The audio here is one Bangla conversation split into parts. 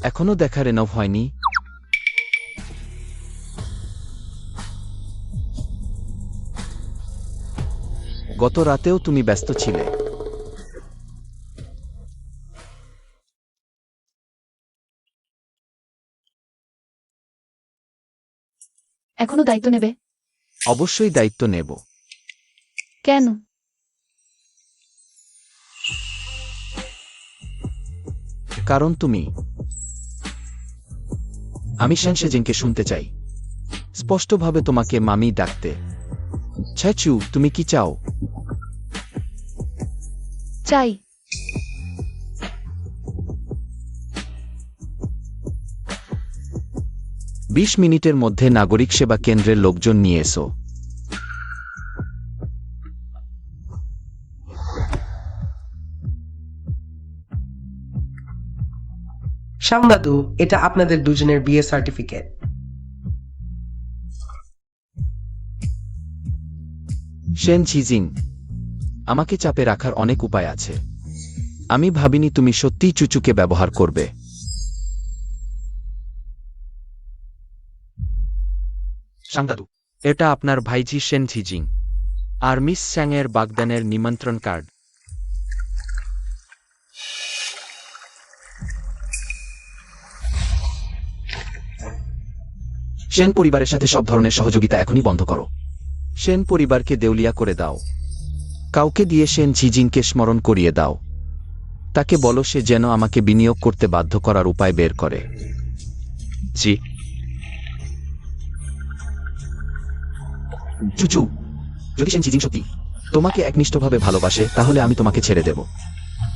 এখনো দেখা রেনভ হয়নি? গত রাতেও তুমি ব্যস্ত ছিলে। এখনো দায়িত্ব নেবে? অবশ্যই দায়িত্ব নেব। কেন? কারণ তুমি। আমি সেনজিনকে শুনতে চাই। স্পষ্টভাবে তোমাকে মামি ডাকতে। ছ্যাচু, তুমি কি চাও? চাই। বিশ মিনিটের মধ্যে নাগরিক সেবা কেন্দ্রের লোকজন নিয়ে এসো। শাং দাদু, এটা আপনাদের দুজনের বিয়ে সার্টিফিকেট। সেনজিন, আমাকে চাপে রাখার অনেক উপায় আছে। আমি ভাবিনি তুমি সত্যিই চুচুকে ব্যবহার করবে। সাংদাদু, এটা আপনার ভাইজি সেনজিন আর মিস স্যাংয়ের বাগদানের নিমন্ত্রণ কার্ড। সেন পরিবারের সাথে সব ধরনের সহযোগিতা এখনই বন্ধ করো। সেন পরিবারকে দেউলিয়া করে দাও। কাউকে দিয়ে সেনজিনকে স্মরণ করিয়ে দাও। তাকে বলো সে যেন আমাকে বিনিয়োগ করতে বাধ্য করার উপায় বের করে। জি। চুচু, যদি সেনজিন সত্যি তোমাকে একনিষ্ঠভাবে ভালোবাসে তাহলে আমি তোমাকে ছেড়ে দেব।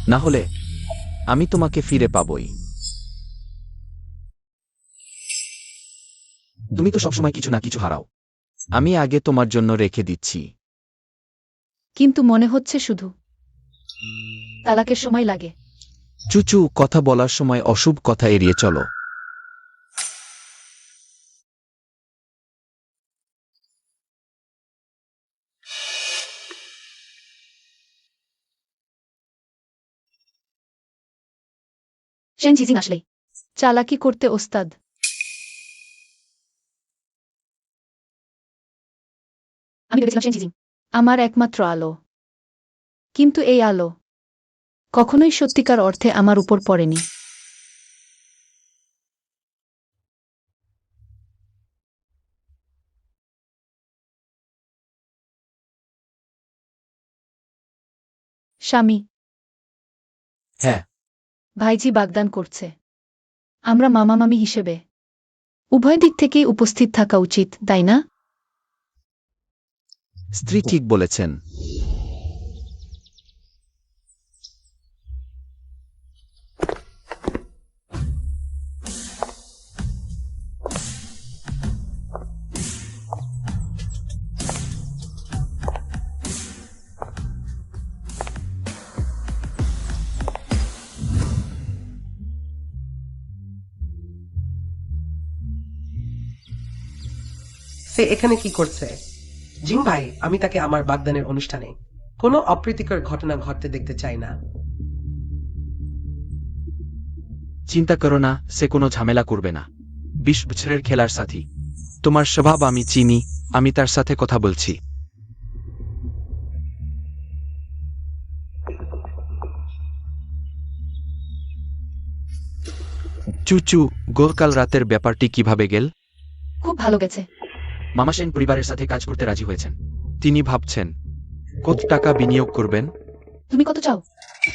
না হলে আমি তোমাকে ফিরে পাবই। তুমি তো সবসময় কিছু না কিছু হারাও। আমি আগে তোমার জন্য রেখে দিচ্ছি। কিন্তু মনে হচ্ছে শুধু তালাকের সময় লাগে। চুচু, কথা বলার সময় অশুভ কথা এড়িয়ে চলো। সেনজিন আসলেই চালাকি করতে ওস্তাদ। আমি ভেবেছিলাম সেনজিন আমার একমাত্র আলো, কিন্তু এই আলো কখনোই সত্যিকার অর্থে আমার উপর পড়েনি। স্বামী, হ্যাঁ, ভাইজি বাগদান করছে। আমরা মামা মামি হিসেবে উভয় দিক থেকেই উপস্থিত থাকা উচিত, তাই না? স্ত্রী ঠিক বলেছেন। সে এখানে কি করছে? জিং ভাই, আমি তাকে আমার বাগদানের অনুষ্ঠানে কোনো অপ্রীতিকর ঘটনা ঘটতে দেখতে চাই না। চিন্তা করো না, সে কোনো ঝামেলা করবে না। 20 বছরের খেলার সাথী। তোমার স্বভাব আমি চিনি, আমি তার সাথে কথা বলছি। চুচু, গতকাল রাতের ব্যাপারটি কিভাবে গেল? খুব ভালো গেছে। মামা সেন পরিবারের সাথে কাজ করতে রাজি হয়েছেন। তিনি ভাবছেন কত টাকা বিনিয়োগ করবেন। তুমি কত চাও?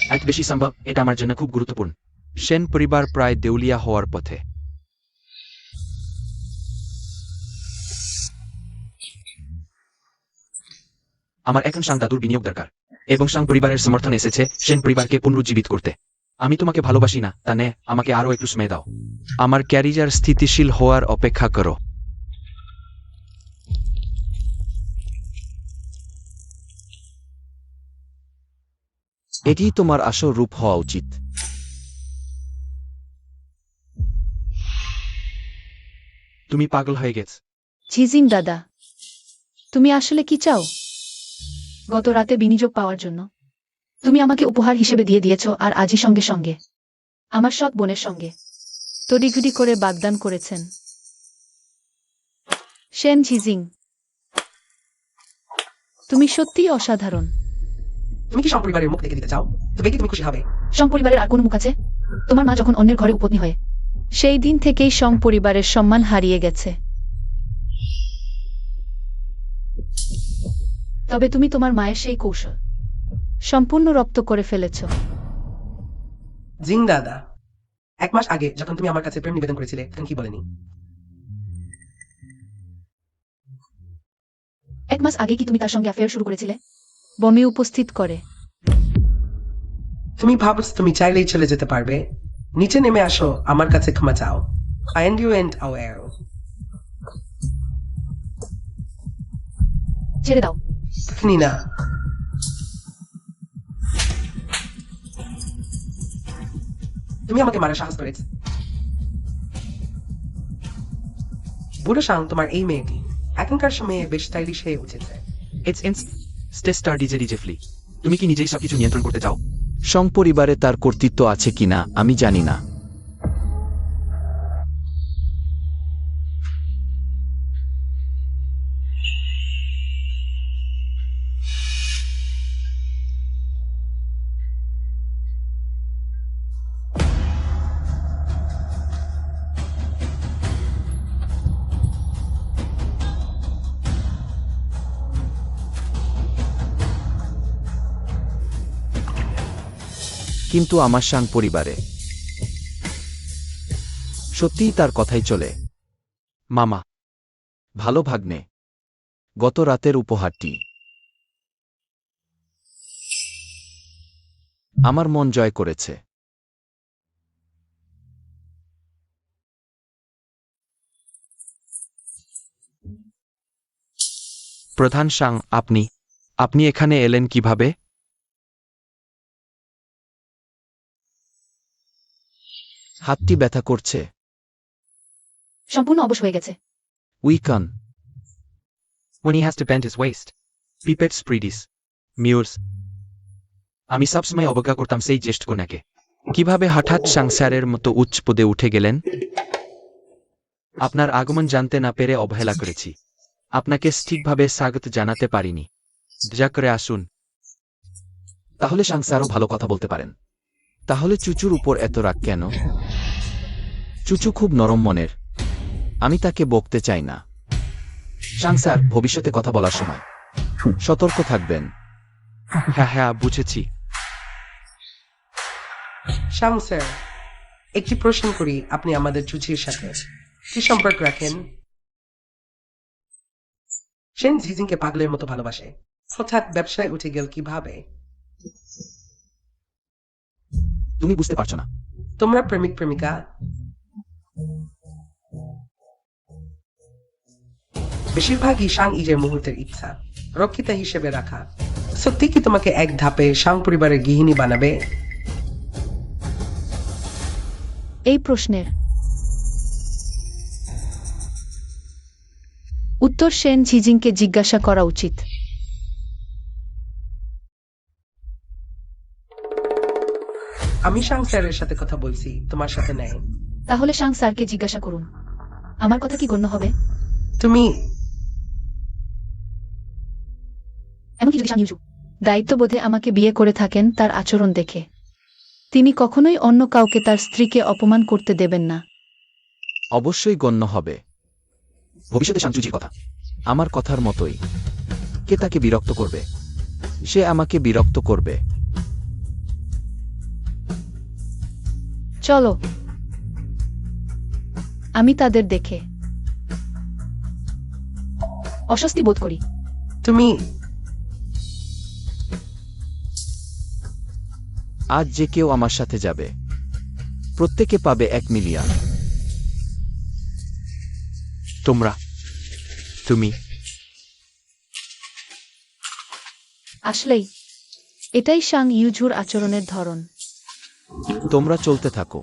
এক বেশি সম্ভব, এটা আমার জন্য খুব গুরুত্বপূর্ণ। সেন পরিবার প্রায় দেউলিয়া হওয়ার পথে। আমার এখন সাং দাদুর বিনিয়োগ দরকার, এবং সাং পরিবারের সমর্থন এসেছে সেন পরিবারকে পুনরুজ্জীবিত করতে। আমি তোমাকে ভালোবাসি না, তা নে, আমাকে আরো একটু সময় দাও। আমার ক্যারিয়ার স্থিতিশীল হওয়ার অপেক্ষা করো। এটিই তোমার আসল রূপ হওয়া উচিত। তুমি পাগল হয়ে গেছ। ঝিজিং দাদা, তুমি আসলে কি চাও? গত রাতে বিনিয়োগ পাওয়ার জন্য তুমি আমাকে উপহার হিসেবে দিয়ে দিয়েছ, আর আজই সঙ্গে সঙ্গে আমার সৎ বোনের সঙ্গে তড়িঘড়ি করে বাগদান করেছেন। সেন ঝিজিং, তুমি সত্যিই অসাধারণ। তুমি কি সম্পরিবারের মুখ দেখে দিতে চাও? তবে কি তুমি খুশি হবে? পরিবারের আর কোনো মুখ আছে? তোমার মা যখন অন্যের ঘরে উপপত্নী হয়, সেই দিন থেকেই পরিবারের সম্মান হারিয়ে গেছে। তবে তুমি তোমার মায়ের সেই কৌশল সম্পূর্ণ রপ্ত করে ফেলেছ। জিং দাদা, 1 মাস আগে যখন তুমি আমার কাছে প্রেম নিবেদন করেছিলে, তখন কি বলেনি? 1 মাস আগে কি তুমি তার সঙ্গে অ্যাফেয়ার শুরু করেছিলে? বমি উপস্থিত করে। তুমি ভাবছ তুমি চাইলেই চলে যেতে পারবে? নিচে নেমে আসো, আমার কাছে ক্ষমা চাও। And you and aware. ছেড়ে দাও। এখনই না। তুমি আমাকে মারার সাহস করেছ। বুড়ো সাং, তোমার এই মেয়েটি এখনকার সময়ে বেশ স্টাইলিশ হয়ে উঠেছে। তুমি কি নিজেই সবকিছু নিয়ন্ত্রণ করতে চাও? পরিবারে তার কর্তৃত্ব আছে কিনা আমি জানি না। কিন্তু আমার সাং পরিবারে সত্যিই তার কথাই চলে। মামা, ভালো ভাগ্নে, গত রাতের উপহারটি আমার মন জয় করেছে। প্রধান সাং, আপনি এখানে এলেন কিভাবে? হাতটি ব্যথা করছে। সম্পূর্ণ অবশ হয়ে গেছে। উইকান when he has to bend his waist. Pipette Spridis. Muse. আমি সবসময় অবজ্ঞা করতাম সেই জ্যেষ্ঠ কন্যাকে। কিভাবে হঠাৎ সংসারের মতো উচ্চ পদে উঠে গেলেন? আপনার আগমন জানতে না পেরে অবহেলা করেছি। আপনাকে ঠিকভাবে স্বাগত জানাতে পারিনি। দয়া করে আসুন। তাহলে সংসারও ভালো কথা বলতে পারেন। তাহলে চুচুর উপর এত রাগ কেন? চুচু খুব নরম মনের। আমি তাকে বকতে চাই না। সংসার, ভবিষ্যতে কথা বলার সময় সতর্ক থাকবেন। হ্যাঁ, বুঝেছি। শাং স্যার, একটি প্রশ্ন করি, আপনি আমাদের চুচির সাথে কি সম্পর্ক রাখেন? সেন ঝিজিংকে পাগলের মতো ভালোবাসে, হঠাৎ ব্যবসায় উঠে গেল কিভাবে? তুমি বুঝতে পারছো না। তোমরা প্রেমিক প্রেমিকা। বেশিরভাগই শাং ইজের মুহূর্তের ইচ্ছা রক্ষিতা হিসেবে রাখা। সত্যি কি তোমাকে এক ধাপে শাং পরিবারের গৃহিণী বানাবে? এই প্রশ্নের উত্তর সেন ঝিজিংকে জিজ্ঞাসা করা উচিত। আমি শাং স্যারের সাথে কথা বলছি, তোমার সাথে নেই। তাহলে শাং স্যারকে জিজ্ঞাসা করুন। আমার কথা কি গণ্য হবে? তুমি এমনকি যদি শাং ইউজু দায়িত্ববোধে আমাকে বিয়ে করে থাকেন, তার আচরণ দেখে তিনি কখনোই অন্য কাউকে তার স্ত্রীকে অপমান করতে দেবেন না। অবশ্যই গণ্য হবে। ভবিষ্যতে শাংচুজির কথা আমার কথার মতোই। কে তাকে বিরক্ত করবে? সে আমাকে বিরক্ত করবে। চলো, আমি তাদের দেখে অস্বস্তি বোধ করি। তুমি আজ যে কেউ আমার সাথে যাবে প্রত্যেকে পাবে 1 মিলিয়ন। তুমি আসলেই এটাই সাং ইউঝুর আচরণের ধরন। তোমরা চলতে থাকো।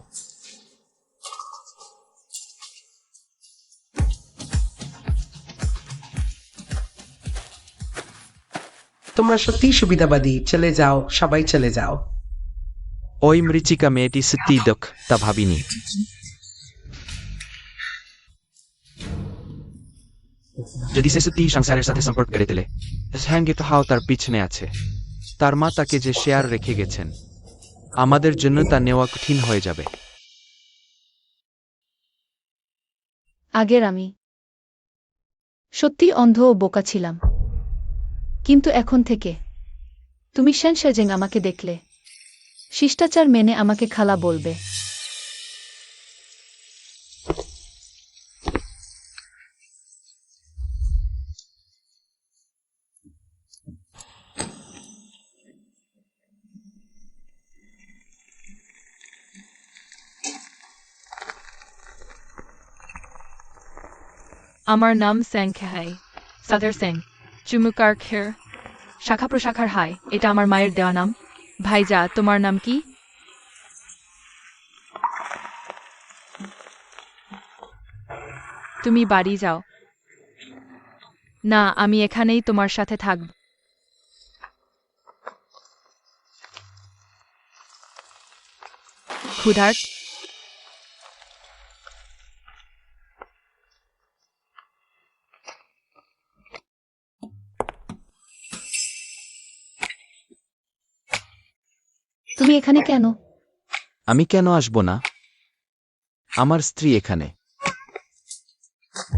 তোমরা সত্যিই সুবিধাবাদী, চলে যাও, সবাই চলে যাও। ওই মৃচিকা মেয়েটি সত্যিই দক্ষ, তা ভাবিনি। যদি সে সত্যিই সংসারের সাথে সম্পর্ক গড়ে তোলে, হ্যাঙ্গে তো হাও তার পিছনে আছে। তার মা তাকে যে শেয়ার রেখে গেছেন, আমাদের জন্য তা নেওয়া কঠিন হয়ে যাবে। আগের আমি সত্যি অন্ধ ও বোকা ছিলাম, কিন্তু এখন থেকে তুমি সেন সেজেং আমাকে দেখলে শিষ্টাচার মেনে আমাকে খালা বলবে। আমার নাম স্যাং খাই, সাদার স্যাং, চুমুকার খের, শাখা প্রশাখার হাই। এটা আমার মায়ের দেওয়া নাম। ভাইজা, তোমার নাম কি? তুমি বাড়ি যাও। না, আমি এখানেই তোমার সাথে থাকব। ক্ষুধার্ত? তুমি এখানে কেন? আমি কেন আসব না? আমার স্ত্রী এখানে,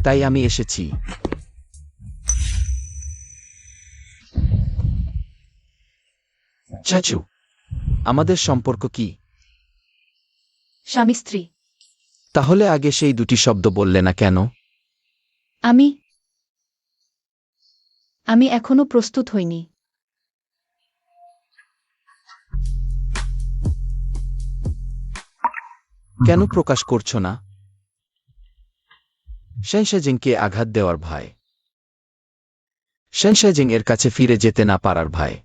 তাই আমি এসেছি। চাচু, আমাদের সম্পর্ক কি? স্বামী স্ত্রী। তাহলে আগে সেই দুটি শব্দ বললে না কেন? আমি এখনো প্রস্তুত হইনি। কেন প্রকাশ করছো না? সেনসেজিংকে আঘাত দেওয়ার ভয়, সেনসেজিং এর কাছে ফিরে যেতে না পারার ভয়।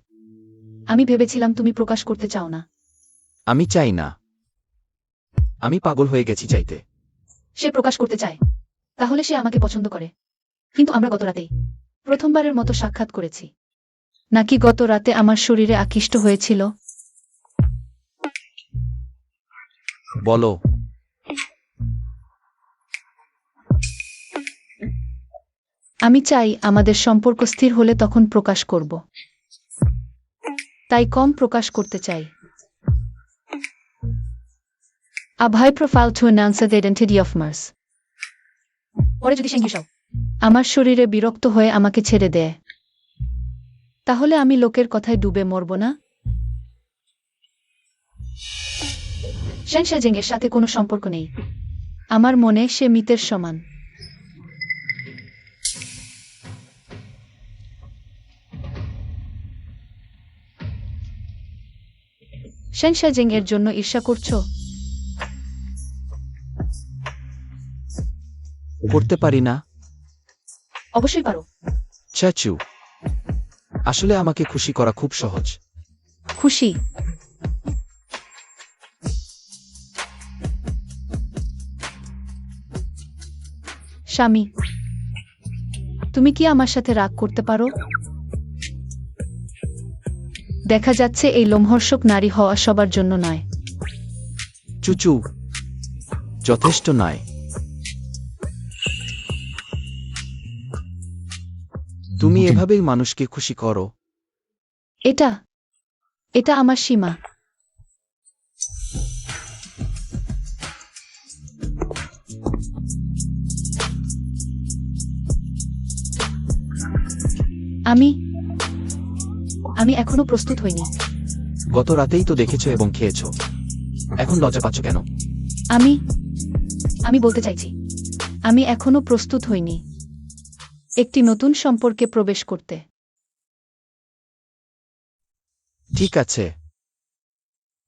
আমি ভেবেছিলাম তুমি প্রকাশ করতে চাও না। আমি চাই না। আমি পাগল হয়ে গেছি চাইতে। সে প্রকাশ করতে চায়, তাহলে সে আমাকে পছন্দ করে। কিন্তু আমরা গত রাতেই প্রথমবারের মতো সাক্ষাৎ করেছি। নাকি গত রাতে আমার শরীরে আকৃষ্ট হয়েছিল? বলো। আমি চাই আমাদের সম্পর্ক স্থির হলে তখন প্রকাশ করব। তাই কম প্রকাশ করতে চাই। A high profile to announce the identity of Mars. পরে যদি সেঙ্গিসাও আমার শরীরে বিরক্ত হয়ে আমাকে ছেড়ে দেয়, তাহলে আমি লোকের কথায় ডুবে মরব না? সেন সেজেং এর সাথে কোনো সম্পর্ক নেই। আমার মনে সে মিতের সমান। সেন সেজেং এর জন্য ঈর্ষা করছো? করতে পারি না? অবশ্যই পারো। চাচু, আসলে আমাকে খুশি করা খুব সহজ। খুশি? স্বামী, তুমি কি আমার সাথে রাগ করতে পারো? দেখা যাচ্ছে এই লোমহর্ষক নারী হওয়া সবার জন্য নয়। চুচু, যথেষ্ট নয়। তুমি এভাবেই মানুষকে খুশি করো? এটা এটা আমার সীমা। আমি আমি এখনো প্রস্তুত হইনি। গত রাতেই তো দেখেছো এবং খেয়েছো, এখন লজ্জা পাচ্ছ কেন? আমি বলতে চাইছি, আমি এখনো প্রস্তুত হইনি একটি নতুন সম্পর্কে প্রবেশ করতে। ঠিক আছে,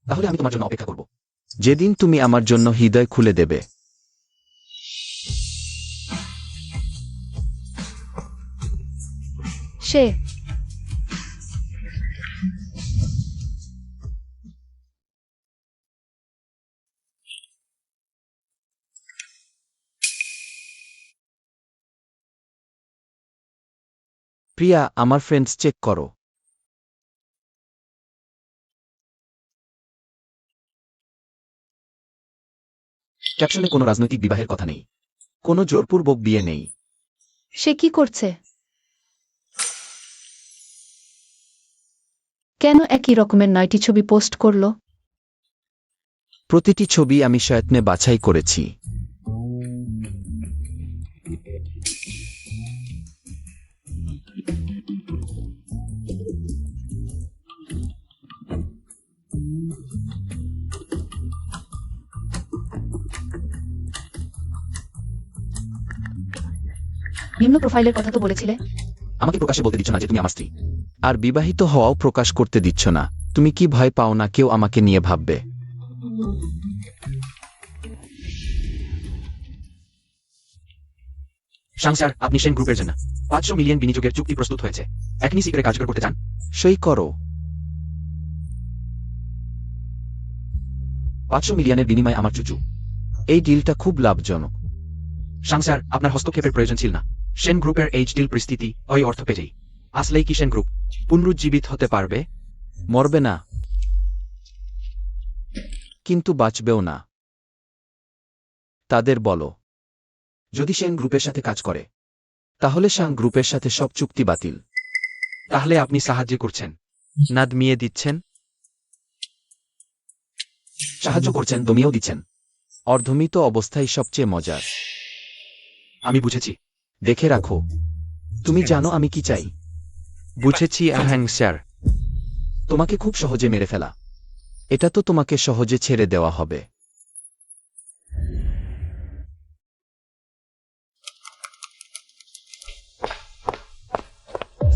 তাহলে আমি তোমার জন্য অপেক্ষা করব যেদিন তুমি আমার জন্য হৃদয় খুলে দেবে। সে প্রিয়া, আমার ফ্রেন্ডস চেক করো। ক্যাপশনে কোনো রাজনৈতিক বিবাহের কথা নেই, কোনো জোরপূর্বক বিয়ে নেই। সে কি করছে? কেন একই রকমের 9টি ছবি পোস্ট করলো? প্রতিটি ছবি আমি সযত্নে বাছাই করেছি। নিম্ন প্রোফাইলের কথা তো বলেছিলে। আমাকে প্রকাশে বলতে দিচ্ছ না যে তুমি আমার স্ত্রী, আর বিবাহিত হওয়াও প্রকাশ করতে দিচ্ছ না। তুমি কি ভয় পাও না কেউ আমাকে নিয়ে ভাববে? স্যার, আপনি সেন গ্রুপের জন্য 500 মিলিয়ন বিনিয়োগের চুক্তি প্রস্তুত হয়েছে। এখনই শীঘ্রই কার্যকর করতে চান? সই করো। 500 মিলিয়নের বিনিময়ে আমার চুচু। এই ডিলটা খুব লাভজনক। স্যার, আপনার হস্তক্ষেপের প্রয়োজন ছিল না। সেন গ্রুপের এই ডিল পরিস্থিতি ওই অর্থ পেয়েই। আসলেই কি সেন গ্রুপ পুনরুজ্জীবিত হতে পারবে? মরবে না, কিন্তু বাঁচবেও না। তাদের বলো, যদি সেন গ্রুপের সাথে কাজ করে তাহলে শাং গ্রুপের সাথে সব চুক্তি বাতিল। তাহলে আপনি সাহায্য করছেন, নাদমিয়ে দিচ্ছেন। সাহায্য করছেন, দমিয়েও দিচ্ছেন। অর্ধমিত অবস্থায় সবচেয়ে মজার। আমি বুঝেছি। দেখে রাখো, তুমি জানো আমি কি চাই। বুঝেছি স্যার। তোমাকে খুব সহজে মেরে ফেলা। এটা তো তোমাকে সহজে ছেড়ে দেওয়া হবে।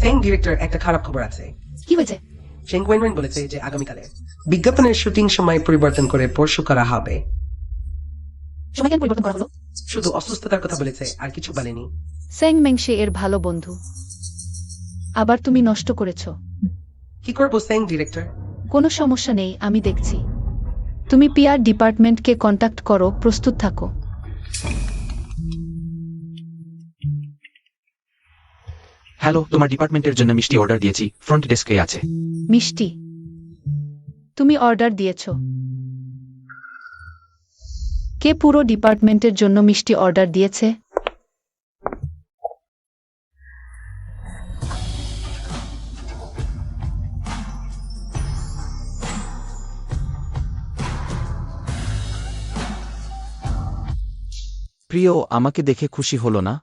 সেং ডিরেক্টর, একটা খারাপ খবর আছে। কি হয়েছে? শেং ওয়েনওয়েন বলেছে যে আগামীকালে বিজ্ঞাপনের শুটিং সময় পরিবর্তন করে পরশু করা হবে। সময় কেন পরিবর্তন করা হলো? শুধু অসুস্থতার কথা বলেছে, আর কিছু বলেনি। স্যাং মেংশে এর ভালো বন্ধু। আবার তুমি নষ্ট করেছ। কি করবো সেং ডিরেক্টর? কোনো সমস্যা নেই, আমি দেখছি। তুমি পিআর ডিপার্টমেন্টকে কন্ট্যাক্ট করো, প্রস্তুত থাকো। হ্যালো, তোমার ডিপার্টমেন্টের জন্য মিষ্টি অর্ডার দিয়েছি, ফ্রন্ট ডেস্কে আছে। মিষ্টি? তুমি অর্ডার দিয়েছ? কে পুরো ডিপার্টমেন্টের জন্য মিষ্টি অর্ডার দিয়েছে? প্রিয়, আমাকে দেখে খুশি হলো না?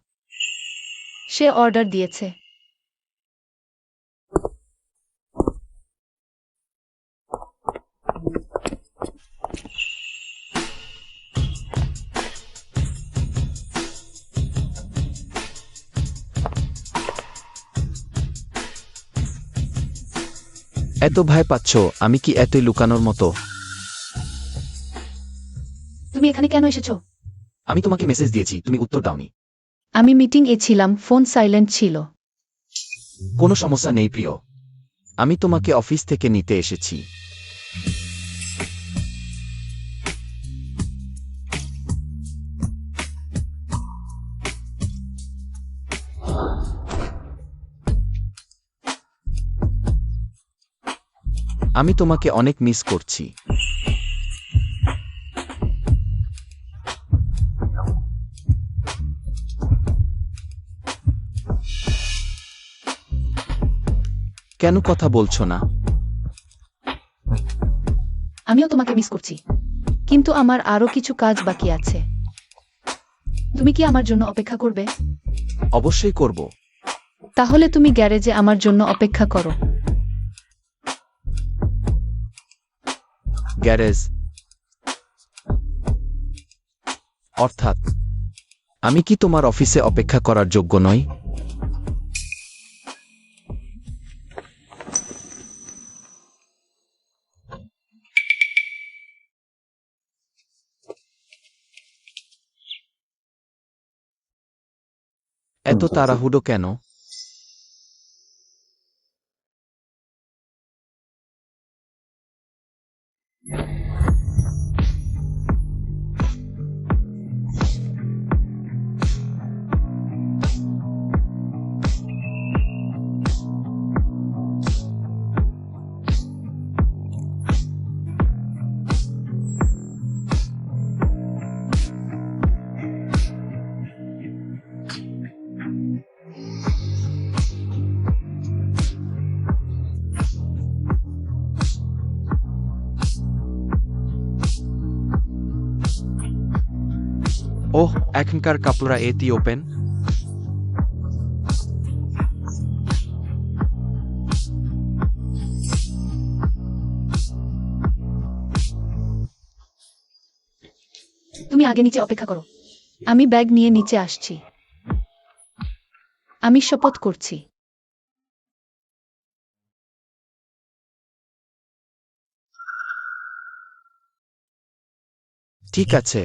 সে অর্ডার দিয়েছে। এত ভয় পাচ্ছ, আমি কি এতই লুকানোর মতো? তুমি এখানে কেন এসেছো? আমি তোমাকে মেসেজ দিয়েছি, তুমি উত্তর দাওনি। আমি মিটিং এ ছিলাম, ফোন সাইলেন্ট ছিল। কোনো সমস্যা নেই প্রিয়, আমি তোমাকে অফিস থেকে নিতে এসেছি। আমি তোমাকে অনেক মিস করছি। কেন কথা বলছো না? আমিও তোমাকে মিস করছি, কিন্তু আমার আরো কিছু কাজ বাকি আছে। তুমি কি আমার জন্য অপেক্ষা করবে? অবশ্যই করব। তাহলে তুমি গ্যারেজে আমার জন্য অপেক্ষা করো। গ্যারেজ? অর্থাৎ আমি কি তোমার অফিসে অপেক্ষা করার যোগ্য নই? এত তাড়াহুড়ো কেন? ওহ, এখনকার কাপড়রা এটি ওপেন। তুমি আগে নিচে অপেক্ষা করো, আমি ব্যাগ নিয়ে নিচে আসছি। আমি শপথ করছি। ঠিক আছে।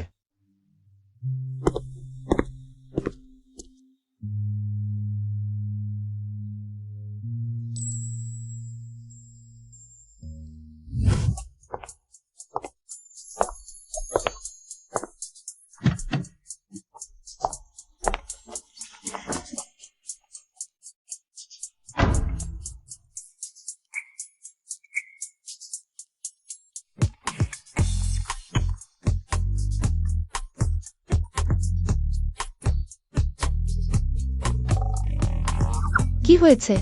কি হয়েছে?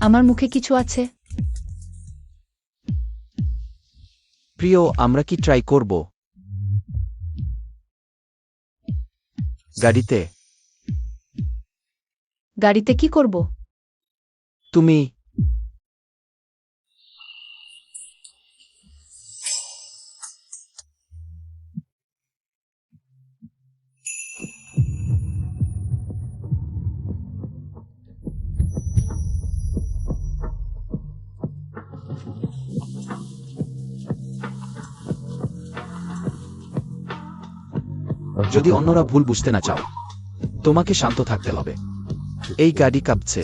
আমার মুখে কিছু আছে? প্রিয়, আমরা কি ট্রাই করব? গাড়িতে? গাড়িতে কি করব? তুমি যদি অন্যরা ভুল বুঝতে না চাও, তোমাকে শান্ত থাকতে হবে। এই গাড়ি কাঁপছে।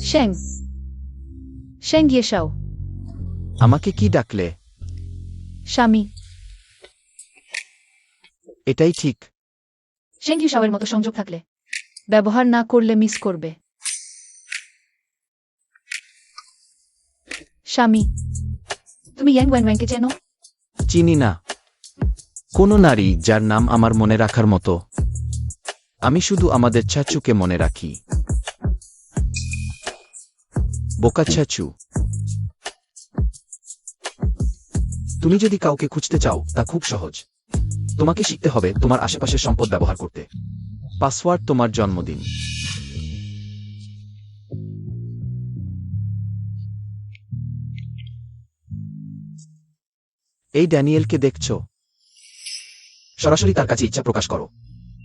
শ্যাং, শ্যাং গিয়েশাও। আমাকে কি ডাকলে? স্বামী। এটাই ঠিক। শ্যাং গিয়েশাওয়ের মতো সংযোগ থাকলে ব্যবহার না করলে মিস করবে। স্বামী, তুমি ইয়াং ওয়ানওয়াংকে চেনো? চিনি না। কোনো নারী যার নাম আমার মনে রাখার মতো। আমি শুধু আমাদের চাচুকে মনে রাখি। বোকা চাচু। তুমি যদি কাউকে খুঁজতে চাও, তা খুব সহজ। তোমাকে শিখতে হবে তোমার আশেপাশের সম্পদ ব্যবহার করতে। পাসওয়ার্ড তোমার জন্মদিন। এই ড্যানিয়েলকে দেখছ? সরাসরি তার কাছে ইচ্ছা প্রকাশ করো।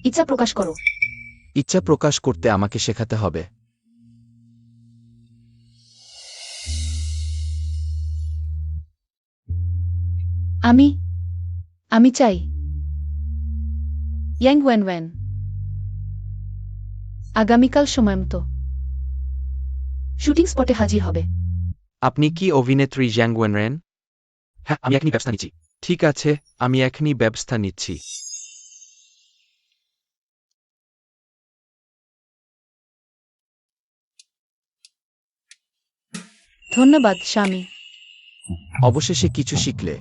ইচ্ছা প্রকাশ করো। ইচ্ছা প্রকাশ করতে আমাকে শেখাতে হবে। আমি চাই ইয়াং ওয়ানওয়ান আগামীকাল সময়মতো শুটিং স্পটে হাজির হবে। আপনি কি অভিনেত্রী জ্যাং ওয়েনরেন? হ্যাঁ, আমি এখনই ব্যবস্থা নিচ্ছি। ঠিক আছে, আমি এখনই ব্যবস্থা নিচ্ছি। ধন্যবাদ স্বামী। অবশেষে কিছু শিখলে।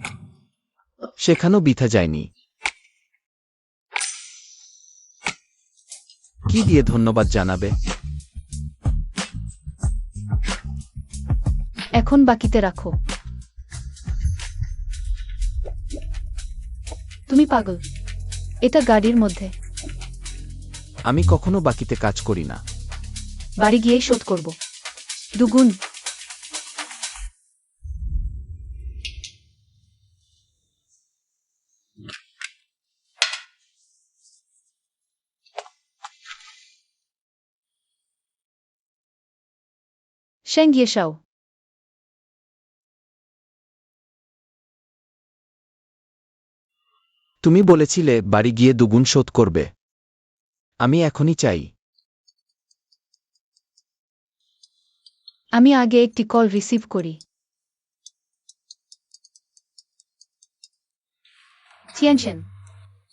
শেখানো বৃথা যায়নি। কি দিয়ে ধন্যবাদ জানাবে? এখন বাকিতে রাখো। তুমি পাগল। এটা গাড়ির মধ্যে। আমি কখনো বাকিতে কাজ করি না। বাড়ি গিয়েই শোধ করব। দুগুণ। সেন গিয়ে শাও। তুমি বলেছিলে বাড়ি গিয়ে দুগুণ শোধ করবে। আমি এখনই চাই। আমি আগে একটি কল রিসিভ করি। চিয়ানশেন,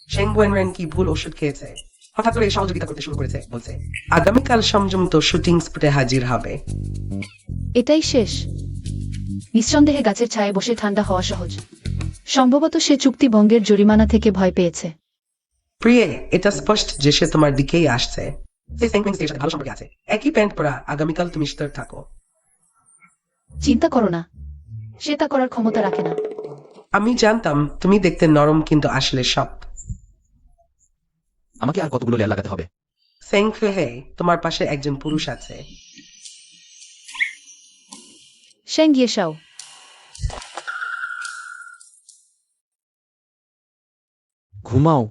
শেং বুয়েনরেন কি ভুল ওষুধ খেয়েছে? হঠাৎ করে সহযোগিতা করতে শুরু করেছে, বলছে আগামীকাল সংযমিত শুটিং স্পটে হাজির হবে। এটাই শেষ। নিঃসন্দেহে গাছের ছায়ায় বসে ঠান্ডা হওয়া সহজ। সম্ভবত সে চুক্তি ভঙ্গের জরিমানা থেকে ভয় পেয়েছে। প্রিয়ে, এটা স্পষ্ট যে সে তোমার দিকেই আসছে। সে সেং কুইন্সের সাথে ভালো সম্পর্কে আছে। একই প্যান্ট পরা, আগামীকাল তুমি স্থির থাকো। চিন্তা করো না, সে তা করার ক্ষমতা রাখে না। আমি জানতাম তুমি দেখতে নরম, কিন্তু আসলে সব। আমাকে আর কতগুলো লেয়ার লাগাতে হবে? সেং হে, তোমার পাশে একজন পুরুষ আছে। সেন গিয়ে শাও। ঘুমাও।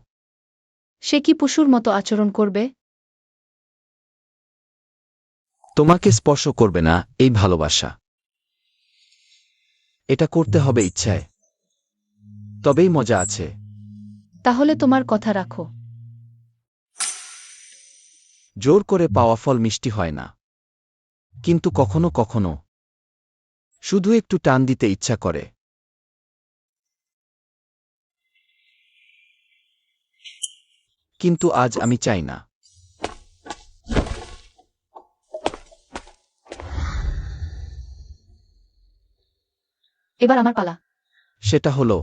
সে কি পশুর মতো আচরণ করবে? তোমাকে স্পর্শ করবে না, এই ভালোবাসা। এটা করতে হবে ইচ্ছায়। তবেই মজা আছে। তাহলে তোমার কথা রাখো। জোর করে পাওয়া ফল মিষ্টি হয় না। কিন্তু কখনো কখনো শুধু একটু টান দিতে ইচ্ছা করে। কিন্তু আজ আমি চাই না। এবার আমার পালা। সেটা হলো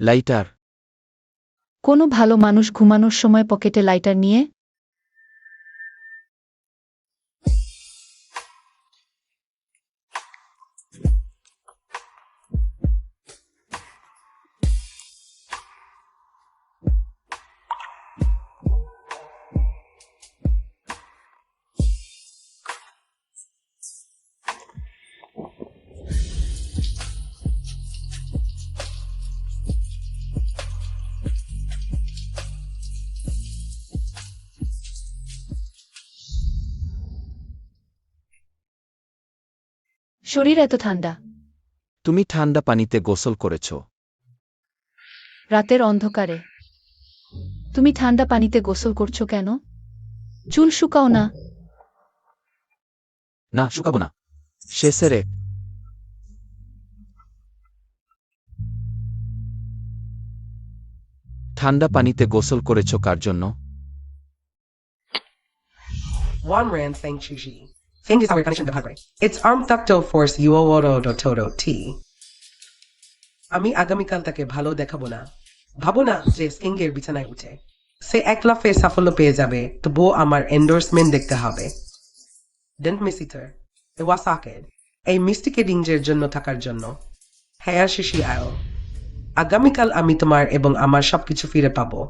লাইটার। কোনো ভালো মানুষ ঘুমানোর সময় পকেটে লাইটার নিয়ে? শরীর এত ঠান্ডা। তুমি ঠান্ডা পানিতে গোসল করেছ। রাতের অন্ধকারে তুমি ঠান্ডা পানিতে গোসল করছো কেন? চুল শুকাও না। না, শুকাবো না। শেষেরে ঠান্ডা পানিতে গোসল করেছ কার জন্য? One ran Sang Chushi. Sang is our connection to Hadray. It's armed tactile force Uoworo do Todo T. আমি আগামীকাল তাকে ভালো দেখাবো না। ভাবো না যে সিংহের বিছানায় উঠে সে এক লাফে সাফল্য পেয়ে যাবে, তবুও আমার এন্ডোর্সমেন্ট দেখতে হবে। ডেন্ট মিস ইটার ওয়াসাকেড এই মিস্টিকে ডিঞ্জের জন্য থাকার জন্য। হ্যাঁ শিশি আয়। আগামীকাল আমি তোমার এবং আমার সবকিছু ফিরে পাবো।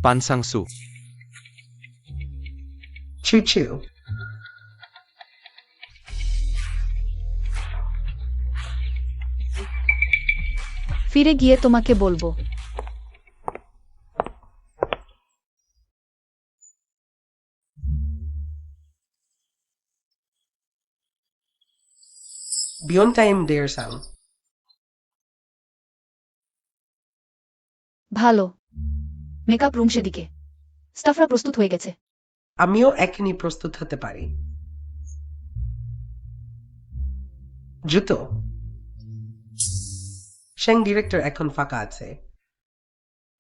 পানসাংসু। চু চু। ফিরে গিয়ে তোমাকে বলবো। Beyond time dear Sang. ভালো। মেকআপ রুম সেদিকে। স্টাফরা প্রস্তুত হয়ে গেছে। আমিও এখনই প্রস্তুত হতে পারি। জুতো। শেং ডিরেক্টর এখন ফাঁকা আছে।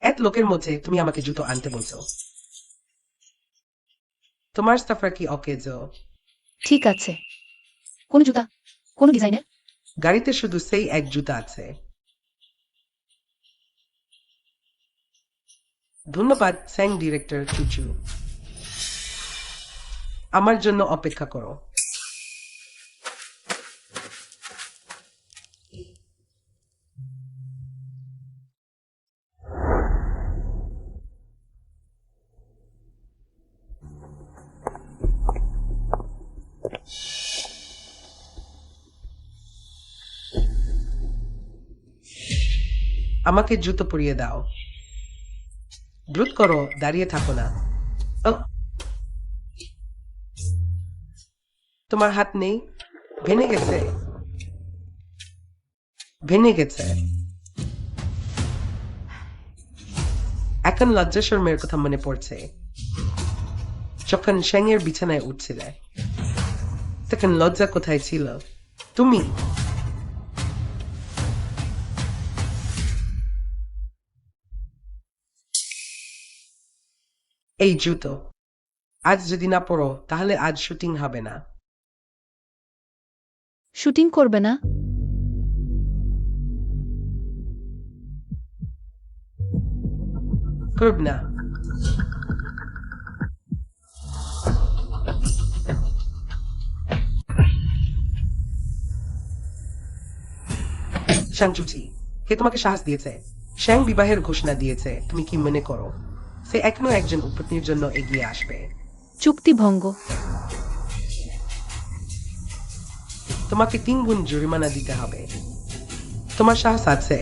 এত লোকের মধ্যে তুমি আমাকে জুতো আনতে বলছো? তোমার স্টাফরা কি অকেজো? ঠিক আছে। কোন জুতা? কোন ডিজাইনের? গাড়িতে শুধু সেই এক জুতা আছে। ধন্যবাদ স্যাং ডিরেক্টর চুচু। আমার জন্য অপেক্ষা করো। আমাকে জুতো পরিয়ে দাও। দ্রুত করো, দাঁড়িয়ে থাকো না। ও, তোমার হাত নেই? ভেঙে গেছে। ভেঙে গেছে। এখন লজ্জা শর্মের কথা মনে পড়ছে। যখন শ্যাঙের বিছানায় উঠছিলে, তখন লজ্জা কোথায় ছিল? তুমি। এই জুতো আজ যদি না পরো তাহলে আজ শুটিং হবে না। শুটিং করবে না? করব না। শাংচুচি, কে তোমাকে সাহস দিয়েছে? শ্যাং বিবাহের ঘোষণা দিয়েছে, তুমি কি মনে করো সে এখনো একজন উপপত্নীর জন্য এগিয়ে আসবে? চুক্তি ভঙ্গ। তোমাকে 3 গুণ জরিমানা দিতে হবে। তোমার সাহস আছে,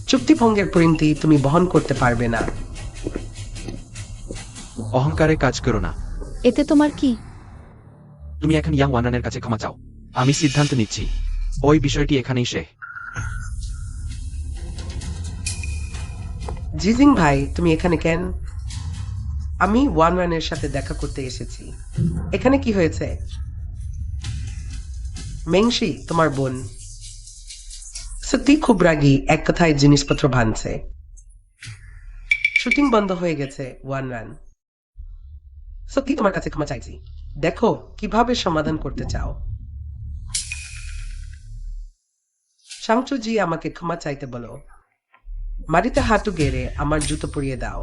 চুক্তি ভঙ্গের পরিণতি তুমি বহন করতে পারবে না। অহংকারে কাজ করো না। এতে তোমার কি? তুমি এখন ইয়াং ওয়ানরানের কাছে ক্ষমা চাও। আমি সিদ্ধান্ত নিচ্ছি, ওই বিষয়টি এখানেই শেষ। জিজিং ভাই, তুমি এখানে কেন? আমি ওয়ানরানের সাথে দেখা করতে এসেছি। এখানে কি হয়েছে? মেংশি, তোমার বোন সত্যি খুব রাগী, এক কথায় জিনিসপত্র ভাঙছে। শুটিং বন্ধ হয়ে গেছে ওয়ানরান। সত্যি তোমার কাছে ক্ষমা চাইছি। দেখো কিভাবে সমাধান করতে চাও। শাংচুজি, আমাকে ক্ষমা চাইতে বলো। মাটিতে হাঁটু গেড়ে আমার জুতো পরিয়ে দাও।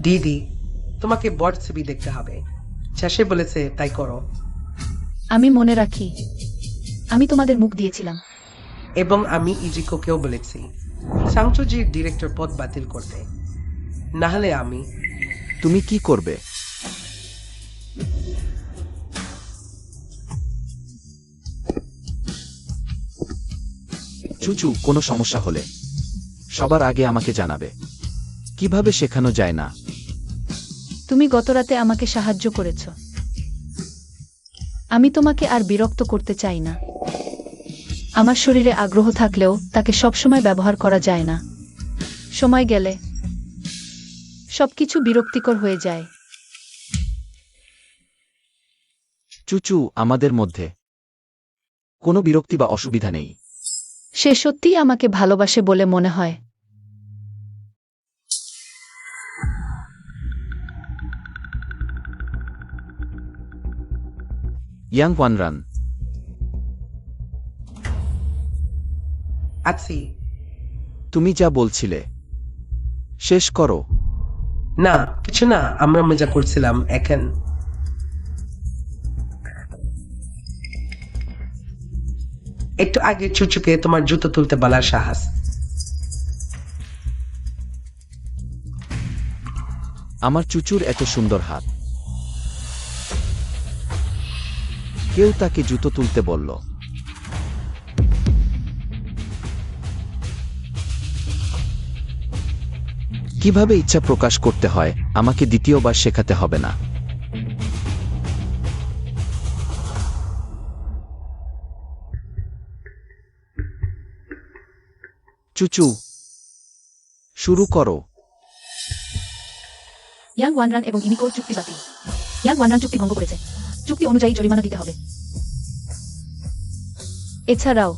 দিদি, তোমাকে বড় ছবি দেখতে হবে। শেষে বলেছে তাই করো। আমি মনে রাখি, আমি তোমাদের মুখ দিয়েছিলাম। এবং আমি ইজিকোকেও বলেছি শাংচুজির ডিরেক্টর পদ বাতিল করতে, না হলে আমি। তুমি কি করবে? চুচু, কোনো সমস্যা হলে সবার আগে আমাকে জানাবে। কিভাবে শেখানো যায় না? তুমি গতরাতে আমাকে সাহায্য করেছ। আমি তোমাকে আর বিরক্ত করতে চাই না। আমার শরীরে আগ্রহ থাকলেও তাকে সবসময় ব্যবহার করা যায় না। সময় গেলে সবকিছু বিরক্তিকর হয়ে যায়। চুচু, আমাদের মধ্যে কোনো বিরক্তি বা অসুবিধা নেই। সে সত্যিই আমাকে ভালোবাসে বলে মনে হয়। ইয়াং ওয়ানরান, আছি। তুমি যা বলছিলে শেষ করো। না, কিছু না, আমরা মজা করছিলাম। এখন একটু আগে চুচুকে তোমার জুতো তুলতে বলার সাহস। আমার চুচুর এত সুন্দর হাত, কেউ তাকে জুতো তুলতে বলল? কিভাবে ইচ্ছা প্রকাশ করতে হয় আমাকে দ্বিতীয়বার শেখাতে হবে না। চুচু, শুরু করো। ইয়াং ওয়ানরান এবং ইমিকোর চুক্তি বাতিল। ইয়াং ওয়ানরান চুক্তি ভঙ্গ করেছে। চুক্তি অনুযায়ী জরিমানা দিতে হবে। এছাড়াও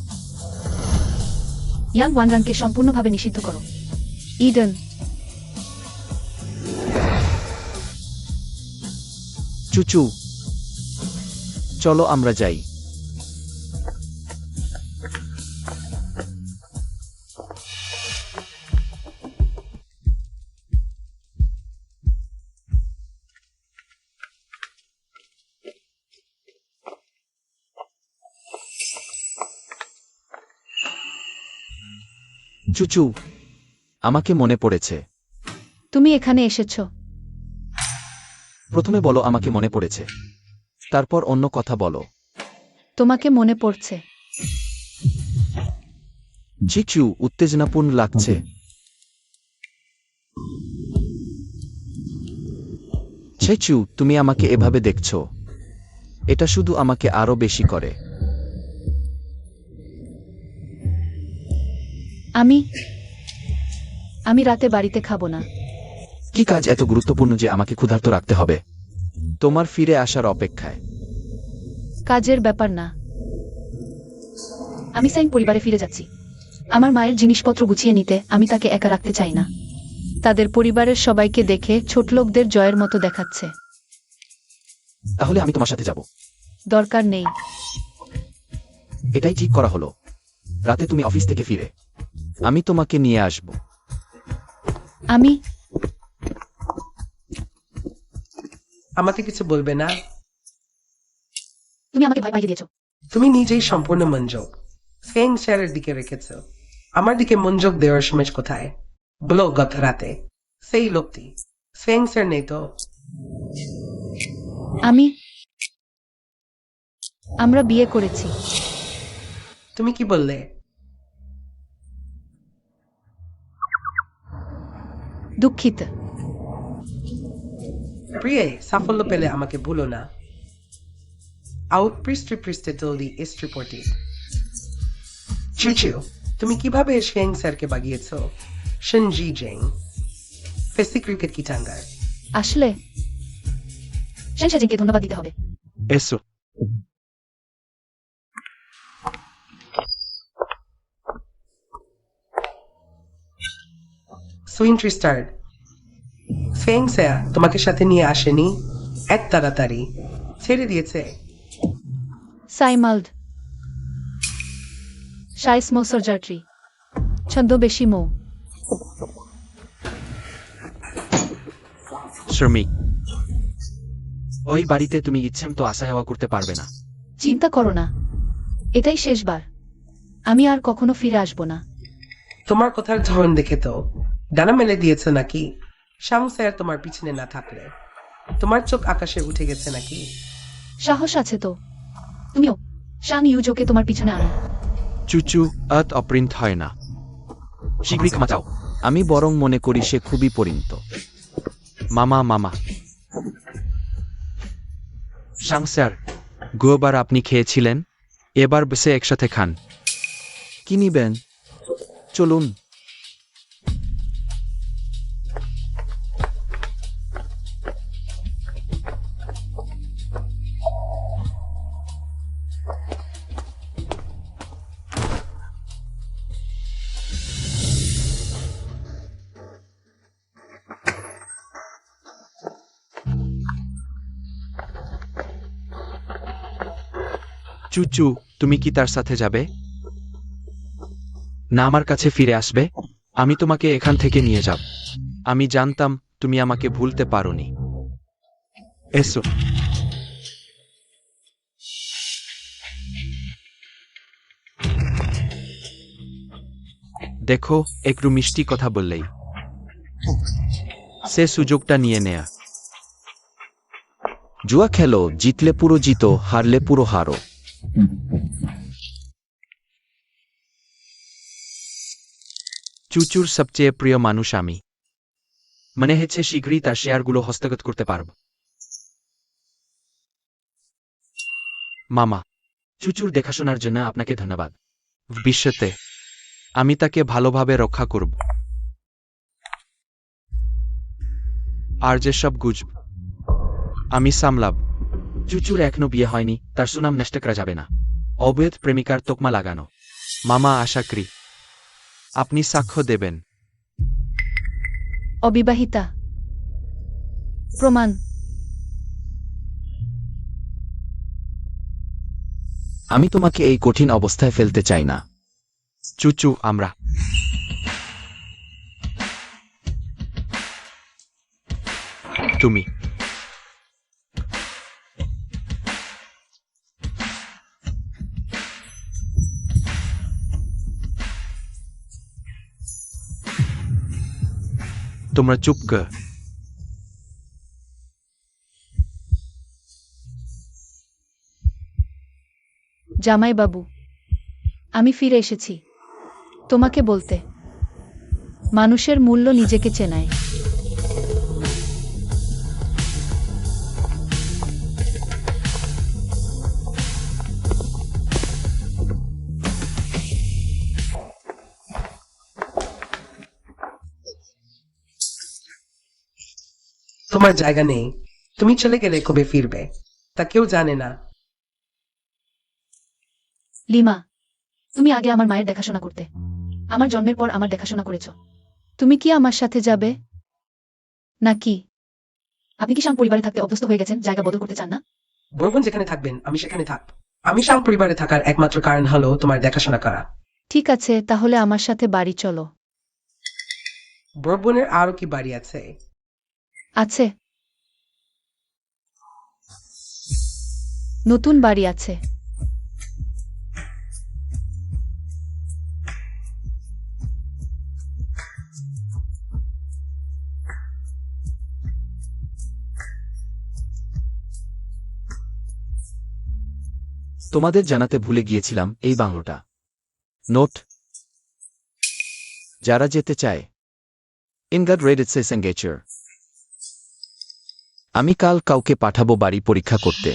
ইয়াং ওয়ানরানকে সম্পূর্ণভাবে নিষিদ্ধ করো। ইডেন, চুচু, চলো আমরা যাই। চুচু, আমাকে মনে পড়েছে। তুমি এখানে এসেছো। প্রথমে বলো আমাকে মনে পড়েছে, তারপর অন্য কথা বলো। তোমাকে মনে পড়ছে। জিচু, উত্তেজনাপূর্ণ লাগছে। ছেচু, তুমি আমাকে এভাবে দেখছো, এটা শুধু আমাকে আরো বেশি করে। আমি আমি রাতে বাড়িতে খাবো না। কি কাজ এত গুরুত্বপূর্ণ যে আমাকে ক্ষুধার্ত রাখতে হবে তোমার ফিরে আসার অপেক্ষায়? কাজের ব্যাপার না। আমি সেং পরিবারে ফিরে যাচ্ছি। আমার মায়ের জিনিসপত্র গুছিয়ে নিতে আমি তাকে একা রাখতে চাই না। তাদের পরিবারের সবাইকে দেখে ছোটলোকদের জয়ের মতো দেখাচ্ছে। তাহলে আমি তোমার সাথে যাব। দরকার নেই। এটাই ঠিক করা হলো। রাতে তুমি অফিস থেকে ফিরে আমি তোমাকে নিয়ে আসব। আমি আমাকে কিছু বলবে না? তুমি আমাকে ভয় পাইয়ে দিয়েছো। তুমি নিজেই সম্পূর্ণ মনোযোগ ফেং স্যারের দিকে রেখেছ। আমার দিকে মনোযোগ দেওয়ার সময় কোথায়? বলো গত রাতে সেই লোকটি ফেং স্যার নেই তো? আমরা বিয়ে করেছি। তুমি কি বললে? দুঃখিত। প্রিয়ে, সাফল্য পেলে আমাকে ভুলো না। আউট পৃষ্ঠে তৈরি স্ট্রিপটি। চিচু, তুমি কিভাবে ফেং স্যারকে বাগিয়েছ? শিনজি জেং ফেসি ক্রিকেট কি টাঙ্গার? আসলে সেন সেজিংকে ধন্যবাদ দিতে হবে। এসো। সুইন্ট্রি স্টার ফেং স্যার তোমাকে সাথে নিয়ে আসেনি, এত তাড়াতাড়ি ছেড়ে দিয়েছে। সাইমাল্ড শাইসমো সার্জারি ছদ্মবেশী মো। শ্রমিক, ওই বাড়িতে তুমি ইচ্ছেমতো আসা যাওয়া করতে পারবে না। চিন্তা করো না, এটাই শেষবার। আমি আর কখনো ফিরে আসবো না। তোমার কথার ধরন দেখে তো ডানা মেলে দিয়েছে নাকি? শাং স্যার তোমার পিছনে না থাকলে তোমার চোখ আকাশে উঠে গেছে নাকি? সাহস আছে তো তুমিও শান ইউজোকে তোমার পিছনে আনো। চুচু, আত অপ্রিন্ট হয় না। শীঘ্রই ক্ষমা চাও। আমি বরং মনে করি সে খুবই পরিণত। মামা মামা শাং স্যার, গতবার আপনি খেয়েছিলেন, এবার বসে একসাথে খান। কি নিবেন? চলুন। চুচু, তুমি কি তার সাথে যাবে? না আমার কাছে ফিরে আসবে? আমি তোমাকে এখান থেকে নিয়ে যাব। আমি জানতাম তুমি আমাকে ভুলতে পারোনি। এসো। দেখো, একটু মিষ্টি কথা বললেই সে সুযোগটা নিয়ে নেয়া। জুয়া খেলো, জিতলে পুরো জিতো, হারলে পুরো হারো। চুচুর সবচেয়ে প্রিয় মানুষ আমি। মনে হচ্ছে শীঘ্রই তার শেয়ারগুলো হস্তগত করতে পারব। মামা, চুচুর দেখাশোনার জন্য আপনাকে ধন্যবাদ। ভবিষ্যতে আমি তাকে ভালোভাবে রক্ষা করব। আর যেসব গুজব আমি সামলাব। চুচুর এখনো বিয়ে হয়নি, তার সুনাম নষ্ট করা যাবে না। অবৈধ প্রেমিকার তোকমা লাগানো। মামা, আশা করি আপনি সাক্ষ্য দেবেন। অবিবাহিতা। প্রমাণ। আমি তোমাকে এই কঠিন অবস্থায় ফেলতে চাই না। চুচু, আমরা তুমি তোমরা চুপ গ। জামাই বাবু, আমি ফিরে এসেছি। তোমাকে বলতে মানুষের মূল্য নিজেকে চেনায়। তোমার জায়গা নেই, তুমি চলে গেলে কবে ফিরবে তা কেউ জানে না। লিমা, তুমি আগে আমার মায়ের দেখাশোনা করতে, আমার জন্মের পর আমার দেখাশোনা করেছ। তুমি কি আমার সাথে যাবে নাকি? আপনি কি শাম পরিবারে থাকতে অভ্যস্ত হয়ে গেছেন, জায়গা বদল করতে চান না? বোরবন যেখানে থাকবেন আমি সেখানে থাকব। আমি শাম পরিবারে থাকার একমাত্র কারণ হলো তোমার দেখাশোনা করা। ঠিক আছে, তাহলে আমার সাথে বাড়ি চলো। বোরবনের আরো কি বাড়ি আছে? আছে, নতুন বাড়ি আছে। তোমাদের জানাতে ভুলে গিয়েছিলাম এই বাংলোটা। নোট, যারা যেতে চায় ইনগাড রেডেটসে সেঙ্গেচার। আমি কাল কাউকে পাঠাবো বাড়ি পরীক্ষা করতে।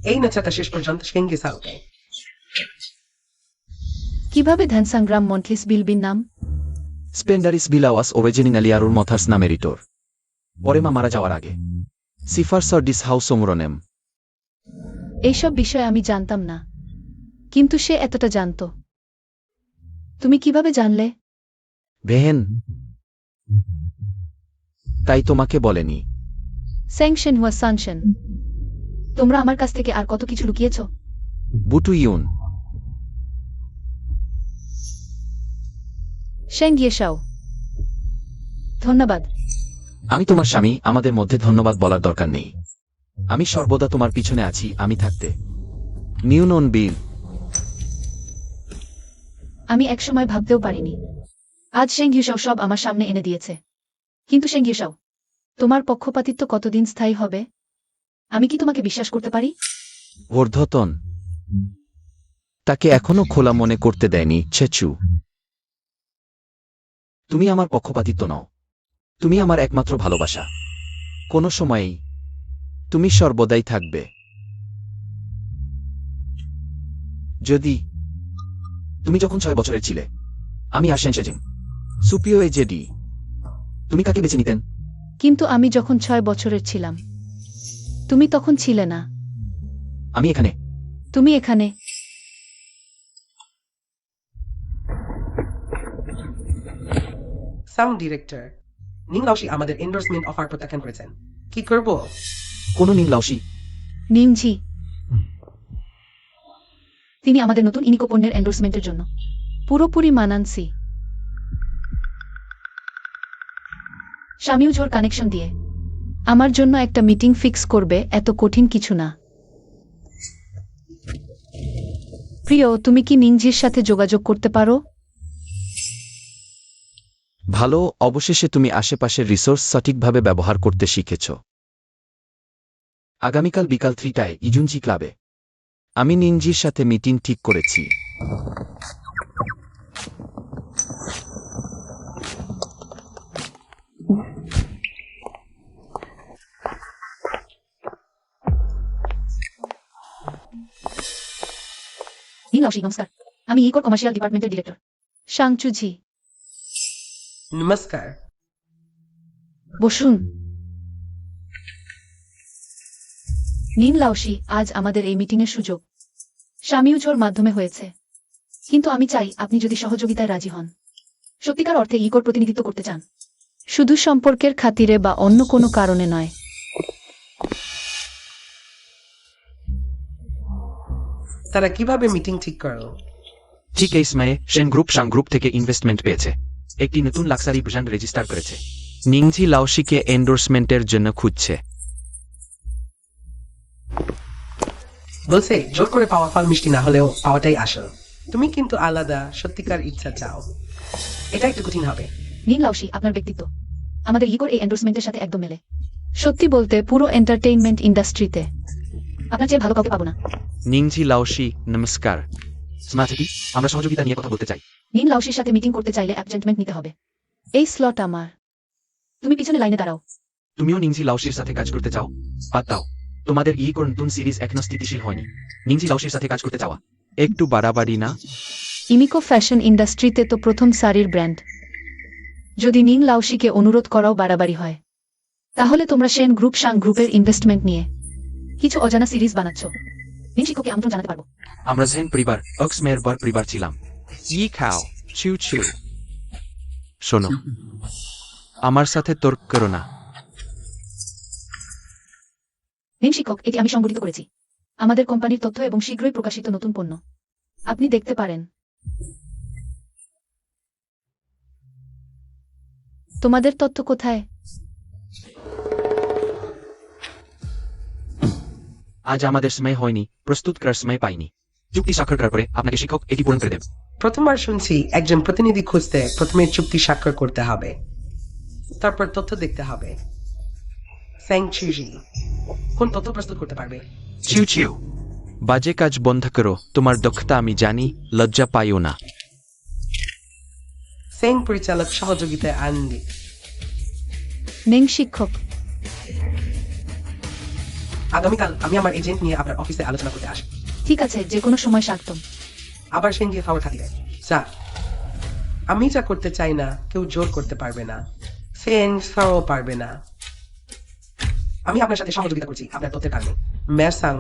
এই নাচাটা শেষ পর্যন্ত সেঙ্গে সাউকে। কিভাবে ধ্যান সংগ্রাম মন্টলিস বিলবিন নাম? স্পেন্ডারিস বিলাওয়াস ওরিজিনালি আরুর মথার্স নামেরিটোর। পরে মা মারা যাওয়ার আগে সিফার সর্ডিস হাউস ওমরনেম। এইসব বিষয় আমি জানতাম না, কিন্তু সে এতটা জানত। তুমি কিভাবে জানলে? ভেহেন তাই তোমাকে বলেনি। স্যাংশন হুয়া সানশন। তোমরা আমার কাছ থেকে আর কত কিছু লুকিয়েছ। বুটু ইউন। শ্যাঙ্গিয়েশাও, ধন্যবাদ। আমি তোমার স্বামী, আমাদের মধ্যে ধন্যবাদ বলার দরকার নেই। আমি সর্বদা তোমার পিছনে আছি, আমি থাকতে। নিউনন বিল। আমি একসময় ভাবতেও পারিনি আজ শ্যাঙ্গিয়েশাও সব আমার সামনে এনে দিয়েছে। কিন্তু শ্যাঙ্গিয়েশাও, তোমার পক্ষপাতিত্ব কতদিন স্থায়ী হবে? আমি কি তোমাকে বিশ্বাস করতে পারি? ঊর্ধ্বতন তাকে এখনো খোলা মনে করতে দেয়নি ছেচু। তুমি আমার পক্ষপাতিত্ব নও, তুমি আমার একমাত্র ভালোবাসা। কোনো সময়েই তুমি সর্বদাই থাকবে। যদি তুমি যখন 6 বছরের ছিলে, আমি আসেন সেজিং সুপিও জেডি, তুমি কাকে বেছে নিতেন? কিন্তু আমি যখন 6 বছরের ছিলাম, তুমি তখন ছিলে না। আমি এখানে। তুমি এখানে। সাউন্ড ডিরেক্টর নিংলাউশি আমাদের এন্ডোর্সমেন্ট অফার প্রত্যাখ্যান করেছেন। কি করব? কোনো নীলাউসি। নিমঝি, তিনি আমাদের নতুন ইনিকো পণ্যের এন্ডোর্সমেন্টের জন্য পুরোপুরি মানানসি। স্বামীউঝোর কানেকশন দিয়ে আমার জন্য একটা মিটিং ফিক্স করবে, এত কঠিন কিছু না। প্রিয়, তুমি কি নিংঝির সাথে যোগাযোগ করতে পারো? ভালো, অবশেষে তুমি আশেপাশের রিসোর্স সঠিকভাবে ব্যবহার করতে শিখেছ। আগামীকাল বিকাল 3টায় ইজুনজি ক্লাবে আমি নিনজির সাথে মিটিং ঠিক করেছি। নিংলাউশি, নমস্কার। আমি ইকোর কমার্শিয়াল ডিপার্টমেন্টের ডিরেক্টর শাংচুঝি। নমস্কার। বসুন। নিনলাউশি, আজ আমাদের এই মিটিংয়ের সুযোগ স্বামীউঝোর মাধ্যমে হয়েছে, কিন্তু আমি চাই আপনি যদি সহযোগিতায় রাজি হন, সত্যিকার অর্থে ইকোর প্রতিনিধিত্ব করতে চান, শুধু সম্পর্কের খাতিরে বা অন্য কোনো কারণে নয়। তারা কিভাবে মিটিং ঠিক করল? ঠিক এই সময়ে সেন গ্রুপ শাং গ্রুপ থেকে ইনভেস্টমেন্ট পেয়েছে, একটি নতুন লাক্সারি ব্র্যান্ড রেজিস্টার করেছে। নিংজি লাওশিকে এন্ডোর্সমেন্টের জন্য খুঁজছে। বলছে জোর করে পাওয়া ফল মিষ্টি না হলেও পাওয়াটাই আসল। তুমি কিন্তু আলাদা সত্যিকার ইচ্ছা চাও। এটা একটু কঠিন হবে। নীল লাউসি, আপনার ব্যক্তিত্ব আমাদের ইকোর এই এন্ডোর্সমেন্টের সাথে একদম মেলে। সত্যি বলতে পুরো এন্টারটেইনমেন্ট ইন্ডাস্ট্রিতে আপনার চেয়ে ভালো কাউকে পাবো না। নিংজি লাওশি নমস্কার। স্মার্টি, আমরা সহযোগিতা নিয়ে কথা বলতে চাই। নীল লাউসির সাথে মিটিং করতে চাইলে অ্যাপয়েন্টমেন্ট নিতে হবে। এই স্লট আমার। তুমি পিছনে লাইনে দাঁড়াও। তুমিও নিংজি লাওশির সাথে কাজ করতে চাও? বাদ দাও, তোমাদের ইকোর নতুন সিরিজ এখনো স্থিতিশীল হয়নি। নিংজি লাওশির সাথে কাজ করতে চাওয়া একটু বাড়াবাড়ি না? ইমিকো ফ্যাশন ইন্ডাস্ট্রিতে তো প্রথম সারির ব্র্যান্ড। যদি নীল লাউসিকে অনুরোধ করাও বাড়াবাড়ি হয়, তাহলে তোমরা সেন গ্রুপ সাং গ্রুপের ইনভেস্টমেন্ট নিয়ে কিছু অজানা সিরিজ বানাচ্ছ। নিনশিকোকে আমন্ত্রণ জানাতে পারবো। আমরা জেন পরিবার অক্সমের বার পরিবার ছিলাম। ই খাও চিউ চিউ। শোনো, আমার সাথে তর্ক করো না। নিনশিকক, এটি আমি সংগঠিত করেছি। আমাদের কোম্পানির তথ্য এবং শীঘ্রই প্রকাশিত নতুন পণ্য আপনি দেখতে পারেন। তোমাদের তথ্য কোথায়? আজ আমাদের সময় হয়নি, প্রস্তুত করার সময় পাইনি। চুক্তি স্বাক্ষর করার পরে আপনাকে শিক্ষক এটি পূরণ করে দেব। প্রথমবার শুনছি একজন প্রতিনিধি খুঁজতে প্রথমে চুক্তি স্বাক্ষর করতে হবে, তারপর তথ্য দেখতে হবে। ফ্যাং চুজি কোন তথ্য প্রস্তুত করতে পারবে? চিউ চিউ। বাজে কাজ বন্ধ করো, তোমার দক্ষতা আমি জানি, লজ্জা পাইও না। ফ্যাং পরিচালক সহযোগিতায় আনন্দিত। নেং শিক্ষক, আগামীকাল আমি আমার এজেন্ট নিয়ে আপনার অফিসে আলোচনা করতে আসব। ঠিক আছে, যে কোনো সময় স্বাগতম। আবার সেন গিয়ে খাওয়া খাতিরে যা। আমি যা করতে চাই না কেউ জোর করতে পারবে না, ফেন ফাও পারবে না। আমি আপনার সাথে সহযোগিতা করছি আপনার তথ্যের কারণে। মেসাং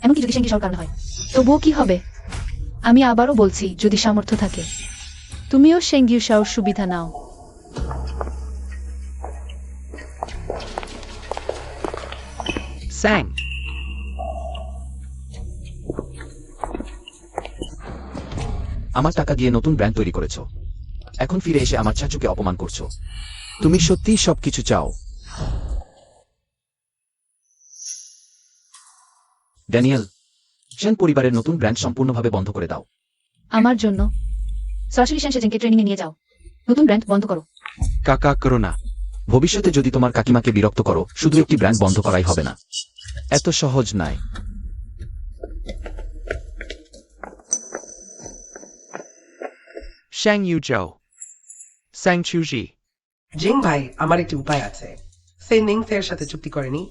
এমনকি যদি সেঙ্গি সরকার না হয় তবুও কি হবে? আমি আবারও বলছি, যদি সামর্থ্য থাকে তুমিও সেঙ্গিউ শাওর সুবিধা নাও। স্যাং। আমার টাকা দিয়ে নতুন ব্র্যান্ড তৈরি করেছো, এখন ফিরে এসে আমার চাচুকে অপমান করছো। তুমি সত্যিই সবকিছু চাও? ড্যানিয়েল, সেন পরিবারের নতুন ব্র্যান্ড সম্পূর্ণভাবে বন্ধ করে দাও। আমার জন্য সরাসরি সেন সেজেনকে ট্রেনিং এ নিয়ে যাও। নতুন ব্র্যান্ড বন্ধ করো। কাকা করো না। ভবিষ্যতে যদি তোমার কাকিমাকে বিরক্ত করো, শুধু একটি ব্র্যান্ড বন্ধ করাই হবে না। এত সহজ নয়। শ্যাং ইউ চাও। স্যাং চুজি। জিং ভাই, আমার একটি উপায় আছে। সে নিং ফের সাথে চুক্তি করেনি,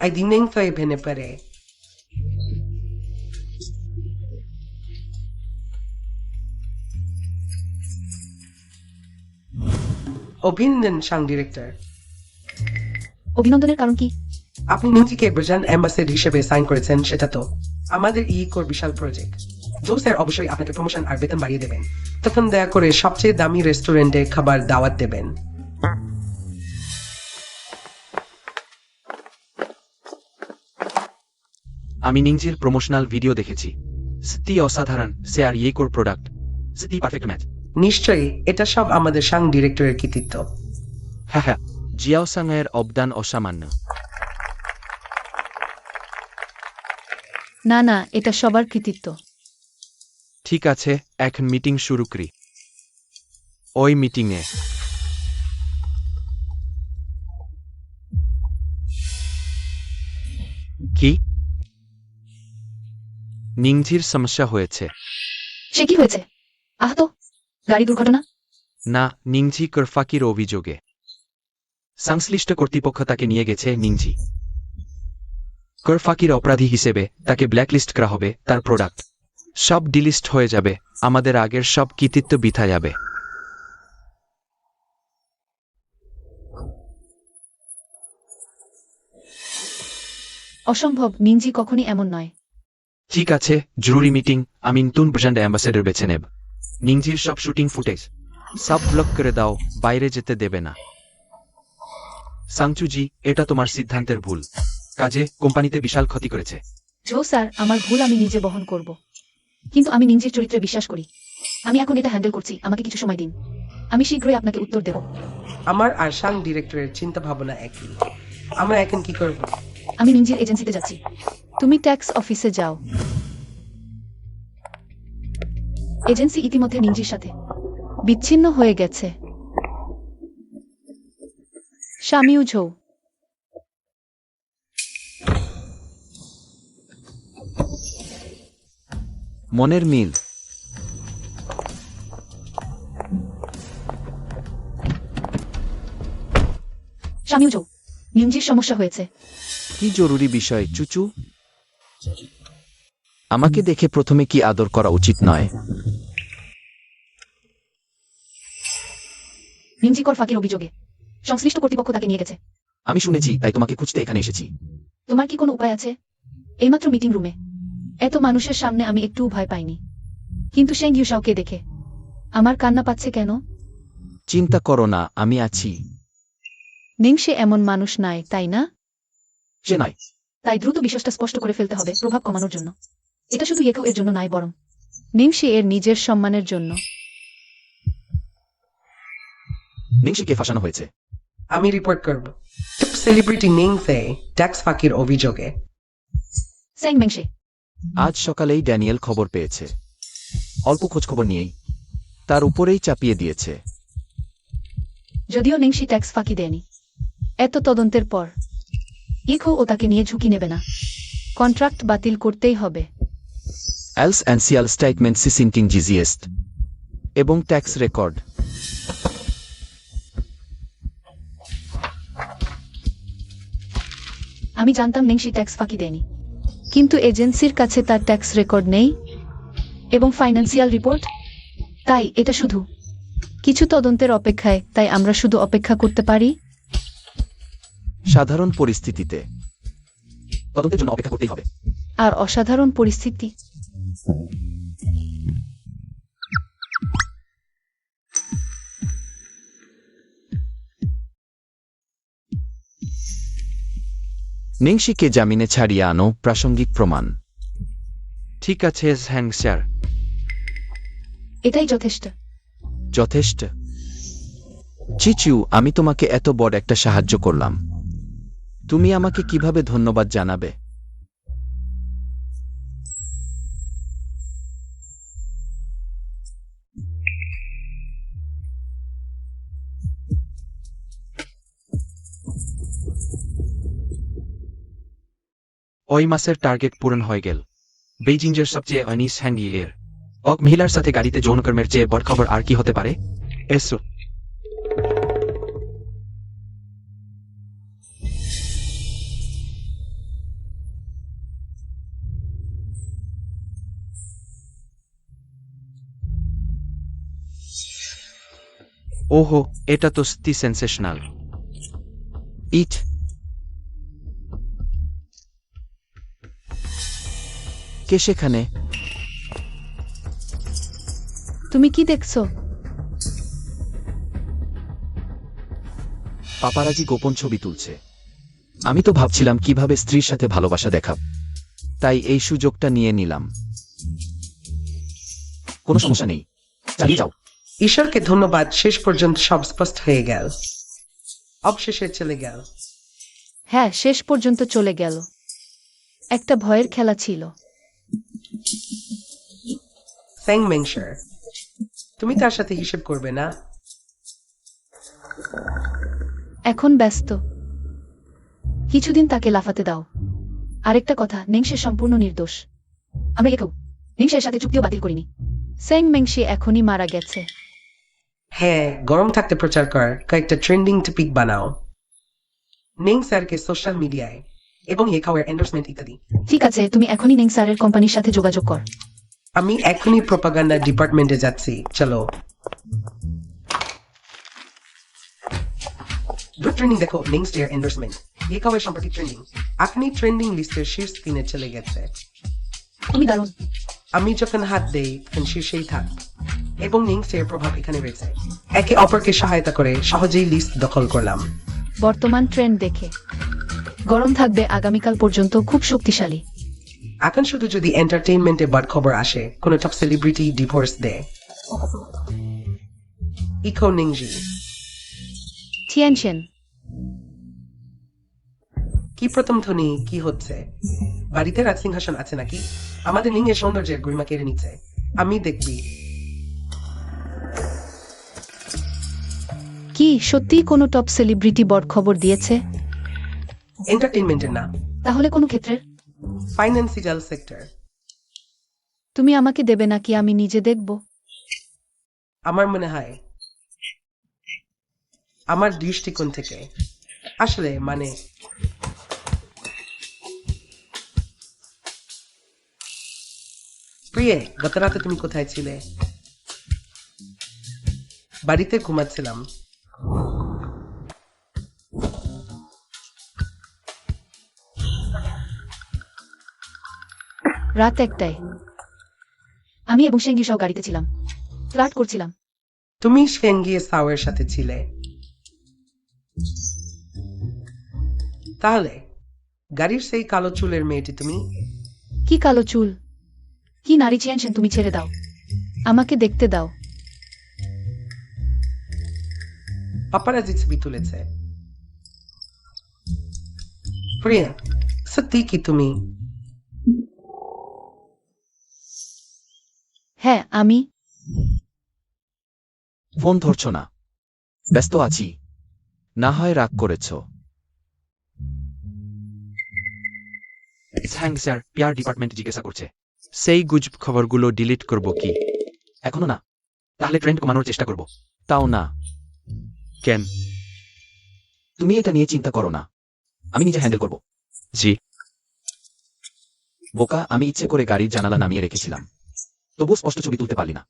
আই দি নিং ফে ভেনে পারে। অভিনন্দন সাং ডিরেক্টর। অভিনন্দনের কারণ কি? আপনি নিউজিকে ব্রিজান অ্যাম্বাসেডর হিসেবে সাইন করেছেন, সেটা তো আমাদের ইকোর বিশাল প্রজেক্ট। জো স্যার অবশ্যই আপনাকে প্রমোশন আর বেতন বাড়িয়ে দেবেন। তখন দয়া করে সবচেয়ে দামি রেস্টুরেন্টে খাবার দাওয়াত দেবেন। আমি নিংজির প্রমোশনাল ভিডিও দেখেছি। সত্যি অসাধারণ। সে আর ইয়েকোর প্রোডাক্ট সত্যি পারফেক্ট ম্যাচ। নিশ্চয়ই এটা সব আমাদের সাং ডিরেক্টরের কৃতিত্ব। হ্যাঁ হ্যাঁ, জিয়াও সাং এর অবদান অসামান্য। না না, এটা সবার কৃতিত্ব। ঠিক আছে, এখন মিটিং শুরু করি। ওই মিটিংয়ে কি? নিংজির সমস্যা হয়েছে। সে কি হয়েছে? আহত? গাড়ি দুর্ঘটনা? না, নিংজি করফাকির অভিযোগে সংশ্লিষ্ট কর্তৃপক্ষ তাকে নিয়ে গেছে। নিংজি করফাকির অপরাধী হিসেবে তাকে ব্ল্যাকলিস্ট করা হবে। তার প্রোডাক্ট সব ডিলিস্ট হয়ে যাবে। আমাদের আগের সব কৃতিত্ব বৃথা যাবে। অসম্ভব, নিনজি কখনই এমন নয়। ঠিক আছে, জরুরি মিটিং। আমি নতুন ব্র্যান্ড অ্যাম্বাসেডর বেছে নেব। নিংজির সব শুটিং ফুটেজ সব ব্লক করে দাও, বাইরে যেতে দেবে না। সাংচুজি, এটা তোমার সিদ্ধান্তের ভুল। কাজে কোম্পানিতে বিশাল ক্ষতি করেছে। জো স্যার, আমার ভুল আমি নিজে বহন করব, কিন্তু আমি নিনজির চরিত্রে বিশ্বাস করি। আমি এখন এটা হ্যান্ডেল করছি, আমাকে কিছু সময় দিন। আমি শীঘ্রই আপনাকে উত্তর দেব। আমার আর সাং ডিরেক্টরের চিন্তা ভাবনা একই। আমরা এখন কি করব? আমি নিনজির এজেন্সিতে যাচ্ছি। তুমি ট্যাক্স অফিসে যাও। এজেন্সি ইতিমধ্যে নিঞ্জির সাথে বিচ্ছিন্ন হয়ে গেছে। শামিউ ঝৌ। মনের মিল। শামিউ ঝৌ, নিঞ্জির সমস্যা হয়েছে। কি জরুরি বিষয় চুচু? আমাকে দেখে প্রথমে কি আদর করা উচিত নয়? নিঞ্জি কর ফাঁকির অভিযোগে সংশ্লিষ্ট কর্তৃপক্ষ তাকে নিয়ে গেছে। আমি শুনেছি, তাই তোমাকে খুঁজতে এখানে এসেছি। তোমার কি কোনো উপায় আছে? এইমাত্র মিটিং রুমে এত মানুষের সামনে আমি একটুও ভয় পাইনি, কিন্তু সেং ইউশাওকে দেখে আমার কান্না পাচ্ছে কেন? চিন্তা করো না, আমি আছি। নিং সে এমন মানুষ নাই, তাই না? সে নয়। তাই দ্রুত বিষয়টা স্পষ্ট করে ফেলতে হবে প্রভাব কমানোর জন্য। এটা শুধু ইয়েকো এর জন্য নয়, বরং নিংশি এর নিজের সম্মানের জন্য। নিংশিকে ফাঁসানো হয়েছে। আমি রিপোর্ট করব সেলিব্রিটি নিংসে ট্যাক্স ফাঁকির অভিযোগে। স্যাং মেংশে। আজ সকালেই ড্যানিয়েল খবর পেয়েছে, অল্প খোঁজ খবর নিয়েই তার উপরেই চাপিয়ে দিয়েছে। যদিও নিংশি ট্যাক্স ফাঁকি দেয়নি, এত তদন্তের পর ইয়েকো ও তাকে নিয়ে ঝুঁকি নেবে না। কন্ট্রাক্ট বাতিল করতেই হবে। অ্যালস অ্যান্সিয়াল স্টেটমেন্ট সিসিনটিং জিজিএস্ট এবং ট্যাক্স রেকর্ড। আমি জানতাম নিংশি ট্যাক্স ফাঁকি দেয়নি, কিন্তু এজেন্সির কাছে তার ট্যাক্স রেকর্ড নেই এবং ফাইন্যান্সিয়াল রিপোর্ট। তাই এটা শুধু কিছু তদন্তের অপেক্ষায়, তাই আমরা শুধু অপেক্ষা করতে পারি। সাধারণ পরিস্থিতিতে তদন্তের জন্য অপেক্ষা করতেই হবে। আর অসাধারণ পরিস্থিতি। নিংশিকে জামিনে ছাড়িয়ে আনো, প্রাসঙ্গিক প্রমাণ। ঠিক আছে হ্যাং স্যার। এটাই যথেষ্ট। যথেষ্ট। চিচু, আমি তোমাকে এত বড় একটা সাহায্য করলাম, তুমি আমাকে কিভাবে ধন্যবাদ জানাবে? ওই মাসের টার্গেট পূরণ হয়ে গেল। বেইজিংয়ের সবচেয়ে অনিস হ্যাঙ্গি এর এক মহিলার সাথে গাড়িতে যৌনকর্মের চেয়ে বড় খবর আর কি হতে পারে? এসো। ওহো, এটা তো সত্যি সেন্সেশনাল। ইট। কে সেখানে? তুমি কি দেখছো? পাপারাজি গোপন ছবি তুলছে। আমি তো ভাবছিলাম কিভাবে স্ত্রীর সাথে ভালোবাসা দেখাব, তাই এই সুযোগটা নিয়ে নিলাম। কোনো সমস্যা নেই, চালিয়ে যাও। ঈশ্বরকে ধন্যবাদ, শেষ পর্যন্ত সব স্পষ্ট হয়ে গেল। অবশেষে চলে গেল। হ্যাঁ, শেষ পর্যন্ত চলে গেল। একটা ভয়ের খেলা ছিল। স্যাং মেংশার, তুমি তার সাথে হিসেব করবে না? এখন ব্যস্ত। কিছুদিন তাকে লাফাতে দাও। আরেকটা কথা, নিংশে সম্পূর্ণ নির্দোষ। আমি একেও নিংশের সাথে চুক্তিও বাতিল করিনি। স্যাং মেংশি এখনই মারা গেছে। হ্যাঁ, গরম থাকতে প্রচার কর, কয়েকটা ট্রেন্ডিং টপিক বানাও নিং স্যারকে সোশ্যাল মিডিয়ায় এবং ইয়েকাওয়ের এন্ডোর্সমেন্ট ইত্যাদি। ঠিক আছে, তুমি এখনই নিং স্যারের কোম্পানির সাথে যোগাযোগ কর। আমি এখনই প্রোপাগান্ডা ডিপার্টমেন্টে যাচ্ছি, চলো। ট্রেন্ডিং দেখো, নিং স্যার এন্ডোর্সমেন্ট ইয়েকাওয়ের সম্পর্কে ট্রেন্ডিং। আপনি ট্রেন্ডিং লিস্টের শীর্ষ স্ক্রিনে চলে গেছে। তুমি দারুণ। আমি যখন হাত দেই তখন শীর্ষেই থাক এবং নিং স্যারের প্রভাব এখানে রয়েছে। একে অপরকে সহায়তা করে সহজেই লিস্ট দখল করলাম। বর্তমান ট্রেন্ড দেখে গরম থাকবে আগামীকাল পর্যন্ত, খুব শক্তিশালী। এখন শুধু যদি এন্টারটেইনমেন্টে বাদ খবর আসে, কোনো টপ সেলিব্রিটি ডিভোর্স দেয়। ইকো নিংজি টিয়ানশেন। কি প্রথম ধ্বনি? কি হচ্ছে? বাড়িতে রাজসিংহাসন আছে নাকি? আমাদের নিং এর সৌন্দর্যের গরিমা কেড়ে নিচ্ছে। আমি দেখবি। কি সত্যিই কোনো টপ সেলিব্রিটি বড় খবর দিয়েছে? এন্টারটেইনমেন্টের না, তাহলে কোনো ক্ষেত্রের? Financial sector. তুমি আমাকে দেবে নাকি আমি নিজে দেখব? আমার মনে হয় আমার দৃষ্টিকোণ থেকে আসলে মানে প্রিয়ে, গত রাতে তুমি কোথায় ছিলে? বাড়িতে ঘুমাচ্ছিলাম। রাত 1টায়। আমি এবং সেঙ্গি সহ গাড়িতে ছিলাম, ফ্লার্ট করছিলাম। তুমি সেঙ্গিয়ে সাওয়ের সাথে ছিলে। তাহলে গাড়ির সেই কালো চুলের মেয়েটি তুমি? কি কালো চুল, কি নারী চেয়েছেন? তুমি ছেড়ে দাও, আমাকে দেখতে দাও। পাপারাজি ছবি তুলেছে। প্রিয়া, সত্যি কি তুমি? হ্যাঁ আমি। ফোন ধরছ না? ব্যস্ত আছি। না হয় রাগ করেছ? থ্যাঙ্ক স্যার, পিআর ডিপার্টমেন্ট জিজ্ঞাসা করছে। সেই গুজব খবরগুলো ডিলিট করব কি? এখনো না? তাহলে ট্রেন্ড কমানোর চেষ্টা করব। তাও না। কেন? তুমি এটা নিয়ে চিন্তা করো না, আমি নিজে হ্যান্ডেল করব। জি। বোকা, আমি ইচ্ছে করে গাড়ির জানালা নামিয়ে রেখেছিলাম, তবু স্পষ্ট ছবি তুলতে পারলি না।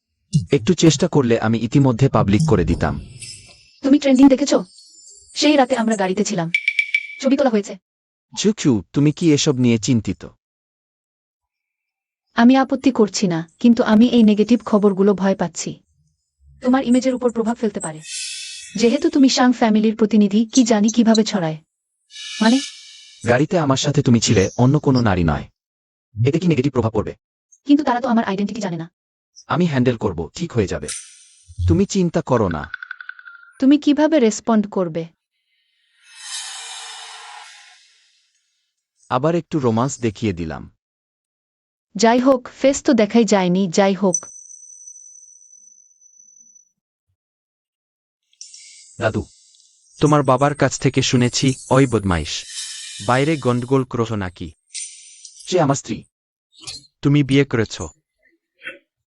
একটু চেষ্টা করলে আমি ইতিমধ্যে পাবলিক করে দিতাম। তুমি ট্রেন্ডিং দেখেছো? সেই রাতে আমরা গাড়িতে ছিলাম, ছবি তোলা হয়েছে। ঝুঁকু, তুমি কি এসব নিয়ে চিন্তিত? আমি আপত্তি করছি না, কিন্তু আমি এই নেগেটিভ খবরগুলো ভয় পাচ্ছি। তোমার ইমেজের উপর প্রভাব ফেলতে পারে। যেহেতু তুমি সাং ফ্যামিলির প্রতিনিধি, কি জানি কিভাবে ছড়ায়। মানে গাড়িতে আমার সাথে তুমি ছিলে, অন্য কোনো নারী নয়। এতে কি নেগেটিভ প্রভাব পড়বে? কিন্তু তারা তো আমার আইডেন্টিটি জানে না। আমি হ্যান্ডেল করব, ঠিক হয়ে যাবে। তুমি চিন্তা করো না। তুমি কিভাবে রেসপন্ড করবে? আবার একটু রোমান্স দেখিয়ে দিলাম। যাই হোক, ফেস তো দেখাই যায়নি। যাই হোক, দাদু, তোমার বাবার কাছ থেকে শুনেছি ওই বদমাইশ বাইরে গন্ডগোল করো নাকি? সে আমার স্ত্রী। তুমি বিয়ে করেছ?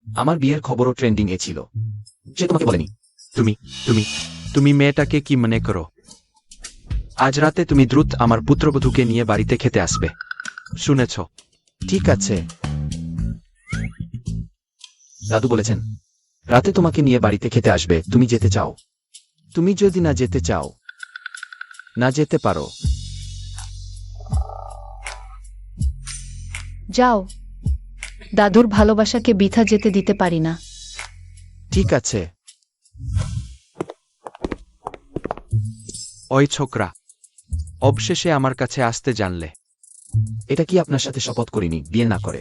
আমার বিয়ের খবরও ট্রেন্ডিং এ ছিল। সে তোমাকে বলেনি? তুমি তুমি তুমি মেয়েটাকে কি মনে করো? আজ রাতে তুমি দ্রুত আমার পুত্রবধূকে নিয়ে বাড়িতে খেতে আসবে, শুনেছ? ঠিক আছে। দাদু বলেছেন রাতে তোমাকে নিয়ে বাড়িতে খেতে আসবে। তুমি যেতে চাও? তুমি যদি না যেতে চাও, না যেতে পারো। যাও। দাদুর ভালোবাসাকে বৃথা যেতে দিতে পারি না। ঠিক আছে। ওই ছোকরা অবশেষে আমার কাছে আসতে জানলে। এটা কি আপনার সাথে শপথ করিনি বিয়ে না করে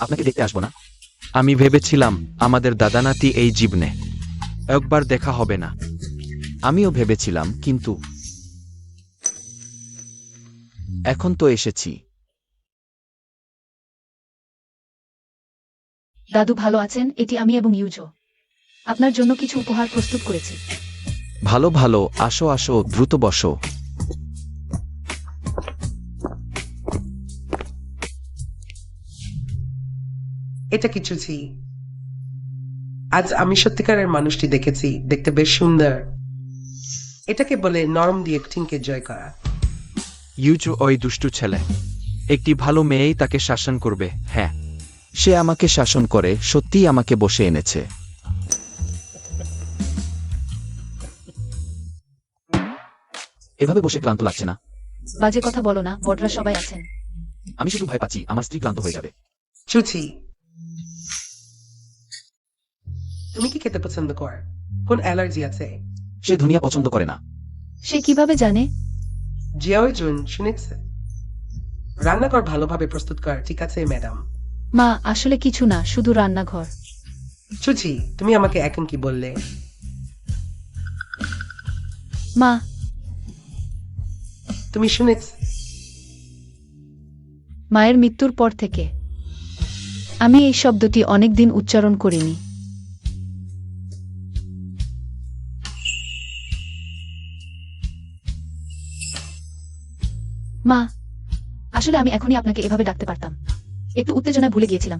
আপনাকে দেখতে আসবো না? আমি ভেবেছিলাম আমাদের দাদানাতি এই জীবনে একবার দেখা হবে না। আমিও ভেবেছিলাম, কিন্তু এখন তো এসেছি। দাদু ভালো আছেন? এটি আমি এবং ইউজো আপনার জন্য কিছু উপহার প্রস্তুত করেছি। ভালো ভালো, আসো আসো, দ্রুত বসো। এটা কিছুছি। আজ আমি সত্যিকারের মানুষটি দেখেছি, দেখতে বেশ সুন্দর। এটাকে বলে নরম দিয়ে ঠিনকে জয় করা। ইউজু ওই দুষ্টু ছেলে, একটি ভালো মেয়েই তাকে শাসন করবে। হ্যাঁ, সে আমাকে শাসন করে, সত্যিই আমাকে বসে এনেছে। এভাবে বসে ক্লান্ত লাগছে না? বাজে কথা বলো না, বড়রা সবাই আছেন। আমি শুধু ভয় পাচ্ছি আমার স্ত্রী ক্লান্ত হয়ে যাবে। চুচি, তুমি কি খেতে পছন্দ কর? কোন অ্যালার্জি আছে? সে ধনিয়া পছন্দ করে না। সে কিভাবে জানে? জিয়াওই জুন শুনেছে। রান্নাঘর ভালোভাবে প্রস্তুত কর, ঠিক আছে ম্যাডাম? মা, আসলে কিছু না, শুধু রান্নাঘর। চুচি, তুমি আমাকে এখন কি বললে? মা, তুমি শুনেছ? মায়ের মৃত্যুর পর থেকে আমি এই শব্দটি অনেকদিন উচ্চারণ করিনি। মা, আসলে আমি এখনই আপনাকে এভাবে ডাকতে পারতাম। একটু উত্তেজনায় ভুলে গিয়েছিলাম।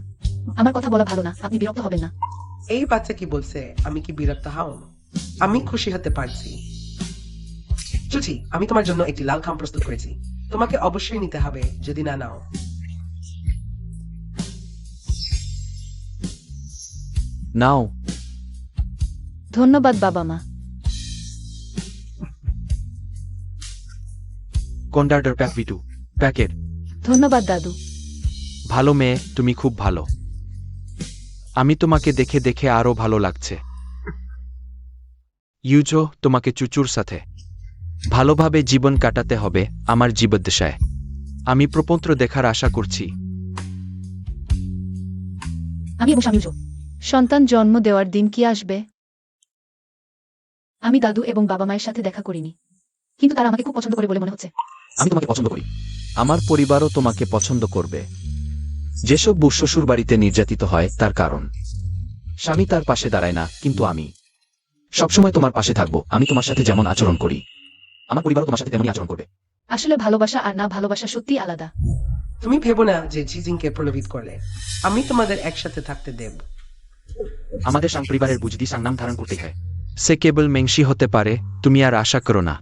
আমার কথা বলা ভালো না, আপনি বিরক্ত হবেন না। এই বাচ্চা কি বলছে আমি কি বিরক্ত হও? আমি খুশি হতে পারছি। চুচি, আমি তোমার জন্য একটি লাল খাম প্রস্তুত করেছি। তোমাকে অবশ্যই নিতে হবে, যদি না নাও। নাও। ধন্যবাদ বাবা মা। Conductor pack V2 packet. ধন্যবাদ দাদু। ভালো মেয়ে, তুমি খুব ভালো। আমি তোমাকে দেখে দেখে আরো ভালো লাগছে। ইউজো, তোমাকে চুচুর সাথে ভালোভাবে জীবন কাটাতে হবে আমার জীবদ্দশায়। আমি প্রপত্র দেখার আশা করছি। আমি এবং স্বামীও। সন্তান জন্ম দেওয়ার দিন কি আসবে? আমি দাদু এবং বাবা মায়ের সাথে দেখা করিনি, কিন্তু তারা আমাকে খুব পছন্দ করে বলে মনে হচ্ছে। আমি তোমাকে পছন্দ করি। আমার পরিবারও তোমাকে পছন্দ করবে। যেসব বউ শ্বশুর বাড়িতে নির্যাতিত হয় তার কারণ স্বামী তার পাশে দাঁড়ায় না, কিন্তু আমি সবসময় তোমার পাশে থাকবো। আমি তোমার সাথে যেমন আচরণ করি, আমার পরিবারও তোমার সাথে তেমনই আচরণ করবে। আসলে ভালোবাসা আর না ভালোবাসা সত্যিই আলাদা। তুমি ভেবো না যে জিজিংকে প্রলোভিত করলে আমি তোমাদের একসাথে থাকতে দেব। আমাদের সাং পরিবারের বুঝদি সাং নাম ধারণ করতে হয়। সে কেবল মেংশি হতে পারে, তুমি আর আশা করো না।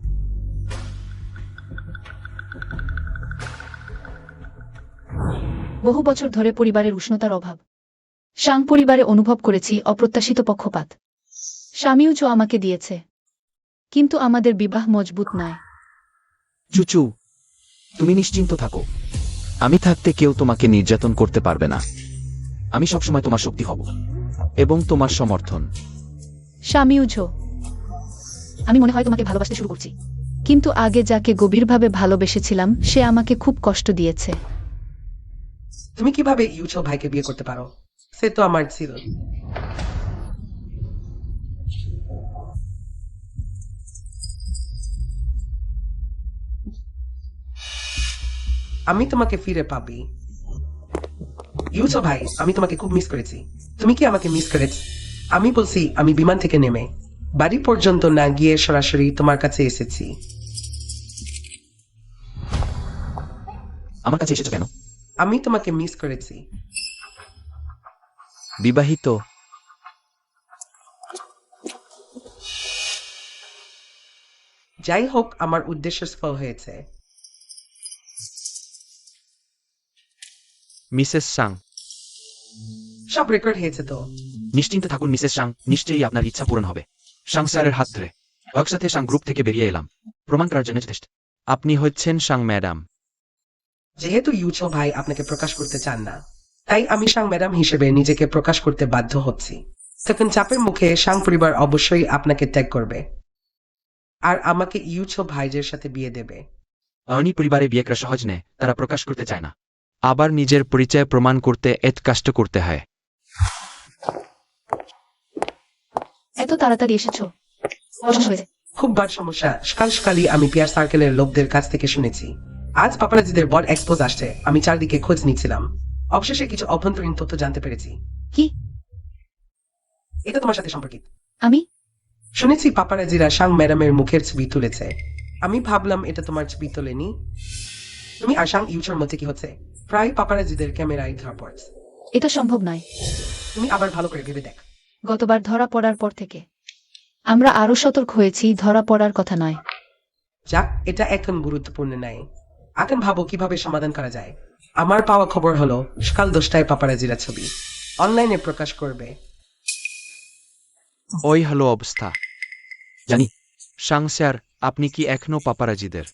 বহু বছর ধরে পরিবারের উষ্ণতার অভাব। সাং পরিবারে অনুভব করেছি অপ্রত্যাশিত পক্ষপাত। স্বামীও আমাকে দিয়েছে, কিন্তু আমাদের বিবাহ মজবুত নয়। চুচু, তুমি নিশ্চিন্ত থাকো। আমি থাকতে কেউ তোমাকে নির্যাতন করতে পারবে না। আমি সবসময় তোমার শক্তি হব এবং তোমার সমর্থন। স্বামীও আমি মনে হয় তোমাকে ভালোবাসতে শুরু করছি, কিন্তু আগে যাকে গভীরভাবে ভালোবেসেছিলাম সে আমাকে খুব কষ্ট দিয়েছে। তুমি কিভাবে ইউচো ভাইকে বিয়ে করতে পারো? সে তো আমার ছিল। আমি তোমাকে ফিরে পাবি। ইউচো ভাই, আমি তোমাকে খুব মিস করেছি। তুমি কি আমাকে মিস করেছ? আমি বলছি, আমি বিমান থেকে নেমে বাড়ি পর্যন্ত না গিয়ে সরাসরি তোমার কাছে এসেছি। আমার কাছে এসেছো কেন? আমি তোমাকে মিস করেছি। বিবাহিত? যাই হোক, আমার উদ্দেশ্য সফল হয়েছে। মিসেস সাং, সব রেকর্ড হয়েছে তো? নিশ্চিন্তে থাকুন মিসেস সাং, নিশ্চয়ই আপনার ইচ্ছা পূরণ হবে। সাং স্যারের হাত ধরে একসাথে সাং গ্রুপ থেকে বেরিয়ে এলাম। প্রমাণ করার জন্য যথেষ্ট। আপনি হচ্ছেন সাং ম্যাডাম। যেহেতু ইউচো ভাই আপনাকে প্রকাশ করতে চান না, তাই আমি সাং ম্যাডাম হিসেবে নিজেকে প্রকাশ করতে বাধ্য হচ্ছি। তখন চাপের মুখে সাং পরিবার অবশ্যই আপনাকে ত্যাগ করবে আর আমাকে ইউচো ভাইজের সাথে বিয়ে দেবে। অর্নি পরিবারে বিয়ে করা সহজ নেই, তারা প্রকাশ করতে চায় না। আবার নিজের পরিচয় প্রমাণ করতে এত কষ্ট করতে হয়। এত তাড়াতাড়ি এসেছো? সমস্যা হয়েছে? খুব বার সমস্যা। সকাল সকালই আমি পিয়ার সার্কেলের লোকদের কাছ থেকে শুনেছি আজ পাপারাজিদের বড় এক্সপোজ আসছে। আমি চারদিকে খোঁজ নিচ্ছিলাম, অবশেষে কিছু অভ্যন্তরীণ তথ্য জানতে পেরেছি। কি? এটা তোমার সাথে সম্পর্কিত। আমি? শুনেছি পাপারাজিরা সাং ম্যাডামের মুখের ছবি তুলেছে। আমি ভাবলাম এটা তোমার ছবি তোলেনি। তুমি আর সাং ইউচোর মধ্যে কি হচ্ছে? প্রায় পাপারাজিদের ক্যামেরায় ধরা পড়ছে। এটা সম্ভব নয়। তুমি আবার ভালো করে ভেবে দেখ। গতবার ধরা পড়ার পর থেকে আমরা আরো সতর্ক হয়েছি, ধরা পড়ার কথা নয়। যাক, এটা এখন গুরুত্বপূর্ণ নাই। এখন ভাবো কিভাবে সমাধান করা যায়। আমার পাওয়া খবর হলো সকাল 10টায় পাপারাজিরা ছবি অনলাইনে প্রকাশ করবে। ওই হলো অবস্থা। জানি। সাং স্যার, আপনি কি এখনো পাপারাজিদের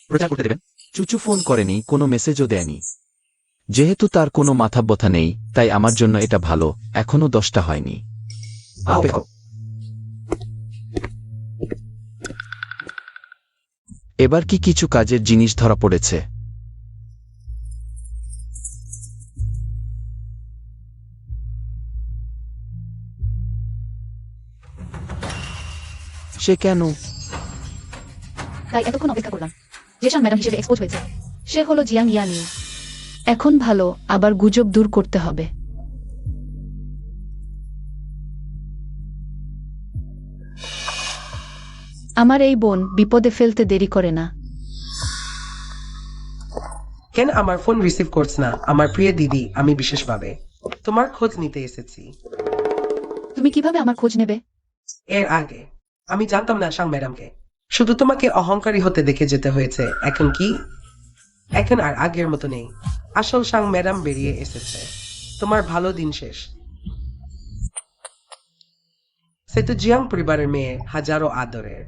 প্রচার করতে দেবেন? চুচু ফোন করেনি, কোনো মেসেজও দেয়নি। যেহেতু তার কোনো মাথা ব্যথা নেই, তাই আমার জন্য এটা ভালো। এখনো 10টা হয়নি। অপেক্ষা করো। এবার কি কিছু কাজের জিনিস ধরা পড়েছে? সে কেন? তাই এতক্ষণ অপেক্ষা করলাম। যে সাং ম্যাডাম হিসেবে এক্সপোজ হয়েছে সে হলো জিয়াং ইয়ানিউ। এখন ভালো, আবার গুজব দূর করতে হবে। আমার এই বোন বিপদে ফেলতে দেরি করে না। কেন আমার ফোন রিসিভ করছ না আমার প্রিয় দিদি? আমি বিশেষভাবে তোমার খোঁজ নিতে এসেছি। তুমি কিভাবে আমার খোঁজ নেবে? এর আগে আমি জানতাম না সাং ম্যাডামকে। শুধু তোমাকে অহংকারী হতে দেখে যেতে হয়েছে। এখন কি? এখন আর আগের মতো নেই। আসল সাং ম্যাডাম বেরিয়ে এসেছে। তোমার ভালো দিন শেষ। সে তো জিয়াং পরিবারের মেয়ে, হাজারো আদরের।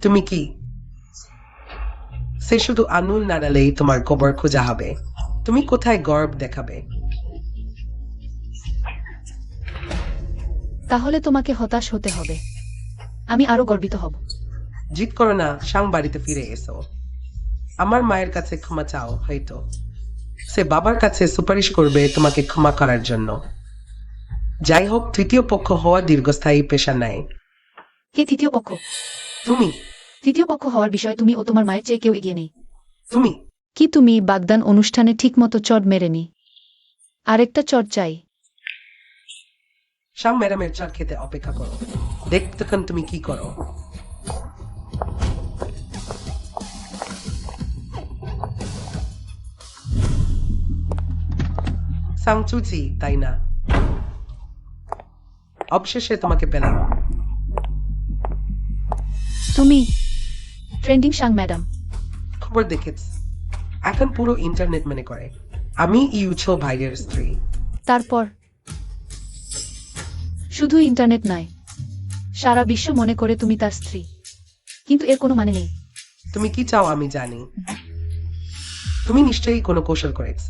তুমি কি? সে শুধু আঙুল নাড়ালেই তোমার কবর খোঁজা হবে। তুমি কোথায় গর্ব দেখাবে? তাহলে তোমাকে হতাশ হতে হবে। আমি আরো গর্বিত হব। জিদ করো না, সাং বাড়িতে ফিরে এসো। আমার মায়ের কাছে ক্ষমা চাও। হয়তো সে বাবার কাছে সুপারিশ করবে তোমাকে ক্ষমা করার জন্য। যাই হোক, তৃতীয় পক্ষ হওয়া দীর্ঘস্থায়ী পেশা নাই। কে তৃতীয় পক্ষ? তুমি তৃতীয় পক্ষ হওয়ার বিষয়ে তুমি ও তোমার মায়ের চেয়ে কেউ এগিয়ে নেই। তুমি কি তুমি বাগদান অনুষ্ঠানে ঠিকমতো চট মেরেনি? আরেকটা চট চাই। সাং ম্যাডামের চা খেতে অপেক্ষা করো। দেখ তখন তুমি কি করো। সাংচুচি, তাই না? অবশেষে তোমাকে পেলাম। তুমি ট্রেন্ডিং সাং ম্যাডাম। খবর দেখেছ? এখন পুরো ইন্টারনেট মনে করে আমি ইউছো ভাইয়ের স্ত্রী। তারপর শুধু ইন্টারনেট নয়, সারা বিশ্ব মনে করে তুমি তার স্ত্রী। কিন্তু এর কোনো মানে নেই। তুমি কি চাও আমি জানি। তুমি নিশ্চয়ই কোনো কৌশল করেছ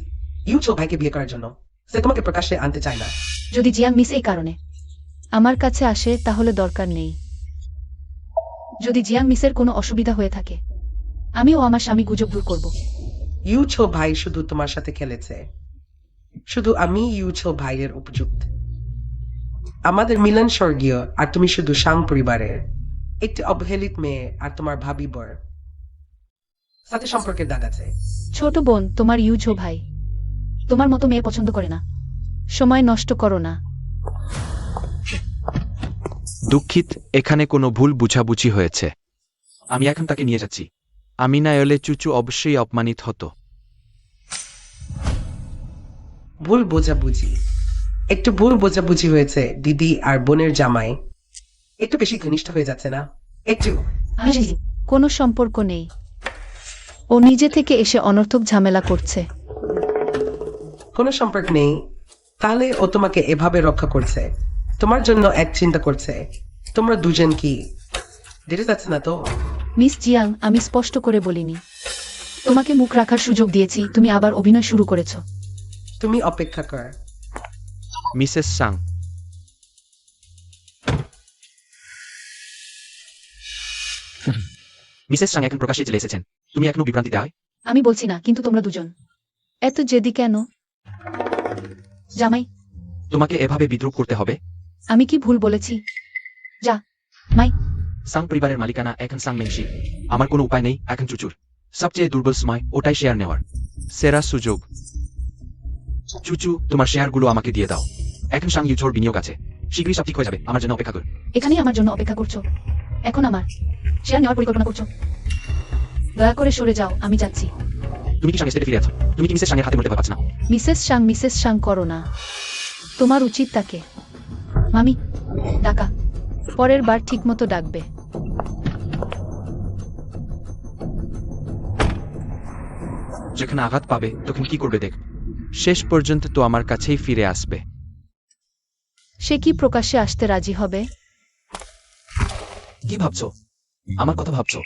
ইউছো ভাইকে বিয়ে করার জন্য। সে তোমাকে প্রকাশ্যে আনতে চায় না। যদি জিয়াং মিস এই কারণে আমার কাছে আসে তাহলে দরকার নেই। যদি জিয়াং মিসের কোনো অসুবিধা হয়ে থাকে, আমি ও আমার স্বামী গুজব দূর করব। ইউছো ভাই শুধু তোমার সাথে খেলেছে। শুধু আমি ইউছো ভাইয়ের উপযুক্ত। আমাদের মিলন স্বর্গীয়, আর তুমি শুধু সাং পরিবারের একটি অবহেলিত মেয়ে। আর তোমার ভাবি বর সাথে সম্পর্কের দাগ আছে। ছোট বোন তোমার ইউঝো ভাই তোমার মতো মেয়ে পছন্দ করে না। সময় নষ্ট করো না। দুঃখিত, এখানে কোনো ভুল বুঝাবুঝি হয়েছে। আমি এখন তাকে নিয়ে যাচ্ছি। আমি না এলে চুচু অবশ্যই অপমানিত হতো। ভুল বোঝাবুঝি? একটু ভুল বোঝাবুঝি হয়েছে। দিদি আর বোনের জামাই একটু বেশি ঘনিষ্ঠ হয়ে যাচ্ছে না? একটু। কোনো সম্পর্ক নেই। ও নিজে থেকে এসে অনর্থক ঝামেলা করছে। কোনো সম্পর্ক নেই? তাহলে ও তোমাকে এভাবে রক্ষা করছে, তোমার জন্য এক চিন্তা করছে। তোমরা দুজন কি ডেটে যাচ্ছে না তো? মিস জিয়াং, আমি স্পষ্ট করে বলিনি। তোমাকে মুখ রাখার সুযোগ দিয়েছি, তুমি আবার অভিনয় শুরু করেছো। তুমি অপেক্ষা কর। মিসেস সাং, মিসেস সাং এখন প্রকাশ্যে চলে এসেছেন। তুমি এখনো বিভ্রান্তিতে হয়? আমি বলছি না, কিন্তু তোমরা দুজন এত জেদি কেন? জামাই, তোমাকে এভাবে বিদ্রুপ করতে হবে? আমি কি ভুল বলেছি? যা মাই। সাং পরিবারের মালিকানা এখন সাং মেংশি। আমার কোনো উপায় নেই এখন চুচুর সবচেয়ে দুর্বল সময় ওটাই শেয়ার নেওয়ার সেরা সুযোগ। চুচু, তোমার শেয়ারগুলো আমাকে দিয়ে দাও। এখন সাং ইউছোর বিনিয়োগ আছে। শীঘ্রই সব ঠিক হয়ে যাবে। আমার জন্য অপেক্ষা কর। এখানেই আমার জন্য অপেক্ষা করছো? এখন আমার শেয়ার নেওয়ার পরিকল্পনা করছো? দয়া করে সরে যাও, আমি যাচ্ছি। তুমি কি সাং স্টেটে ফিরে আছো? তুমি কি মিসেস সাংয়ের হাতে মরতে ভয় পাচ্ছ না? মিসেস সাং করো না। তোমার উচিত তাকে মামি ডাকা। পরের বার ঠিকমতো ডাকবে। যেখানে আঘাত পাবে তখন কি করবে দেখ। শেষ পর্যন্ত তো আমার কাছেই ফিরে আসবে। সে কি প্রকাশ্যে আসতে রাজি হবে? কি ভাবছো? আমার কথা ভাবছো?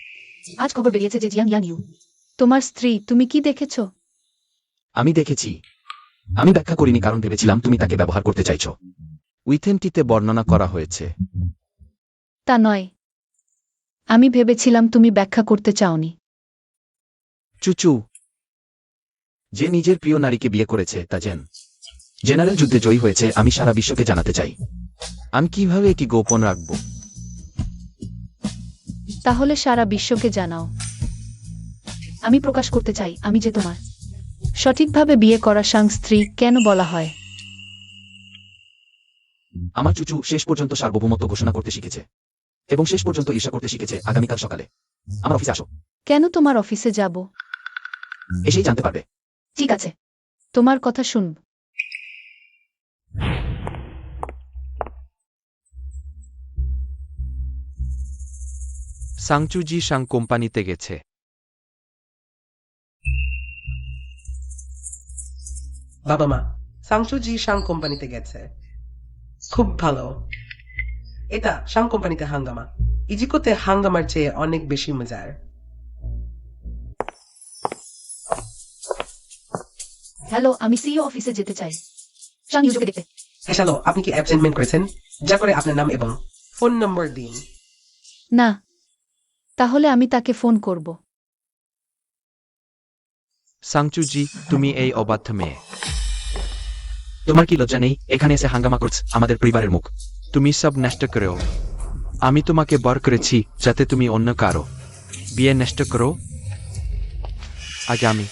আজ খবর বেরিয়েছে যে জিয়াং ইয়াং ইউ তোমার স্ত্রী। তুমি কি দেখেছো? আমি দেখেছি। আমি ব্যাখ্যা করিনি কারণ ভেবেছিলাম তুমি তাকে ব্যবহার করতে চাইছো। উইথেনটিতে বর্ণনা করা হয়েছে। তা নয়, আমি ভেবেছিলাম তুমি ব্যাখ্যা করতে চাওনি। চুচু, যে নিজের প্রিয় নারীকে বিয়ে করেছে তা জেনারেল যুদ্ধে জয়ী হয়েছে, আমি সারা বিশ্বকে জানাতে চাই। আমি কিভাবে এটি গোপন রাখব? তাহলে সারা বিশ্বকে জানাও। আমি প্রকাশ করতে চাই আমি যে তোমার সঠিকভাবে বিয়ে করা সাং স্ত্রী। কেন বলা হয়? আমার চুচু শেষ পর্যন্ত সার্বভৌমত্ব ঘোষণা করতে শিখেছে এবং শেষ পর্যন্ত ঈর্ষা করতে শিখেছে। আগামীকাল সকালে আমার অফিসে আসো। কেন তোমার অফিসে যাব? এসেই জানতে পারবে। ঠিক আছে, তোমার কথা শুনব। সাংচুজি সাং কোম্পানিতে গেছে। বাবা মা, সাংচুজি শাং কোম্পানিতে গেছে। খুব ভালো। এটা শাং কোম্পানিতে হাঙ্গামা। ইজিকোতে হাঙ্গামার চেয়ে অনেক বেশি মজার। হ্যালো, আমি সিইও অফিসে যেতে চাই। শাং ইউজোকে দেখতে। হ্যালো, আপনি কি অ্যাপয়েন্টমেন্ট করেছেন? যা করে আপনার নাম এবং ফোন নম্বর দিন। না, তাহলে আমি তাকে ফোন করব। সাংচুজি, তুমি এই অবাধ্য মেয়ে। তোমার কি লজ্জা নেই? এখানে এসে হাঙ্গামা করছ আমাদের পরিবারের মুখ। তুমি সব নষ্ট করেও। আমি তোমাকে বর করেছি যাতে তুমি অন্য কারো বিয়ে নষ্ট করো। আগে আমি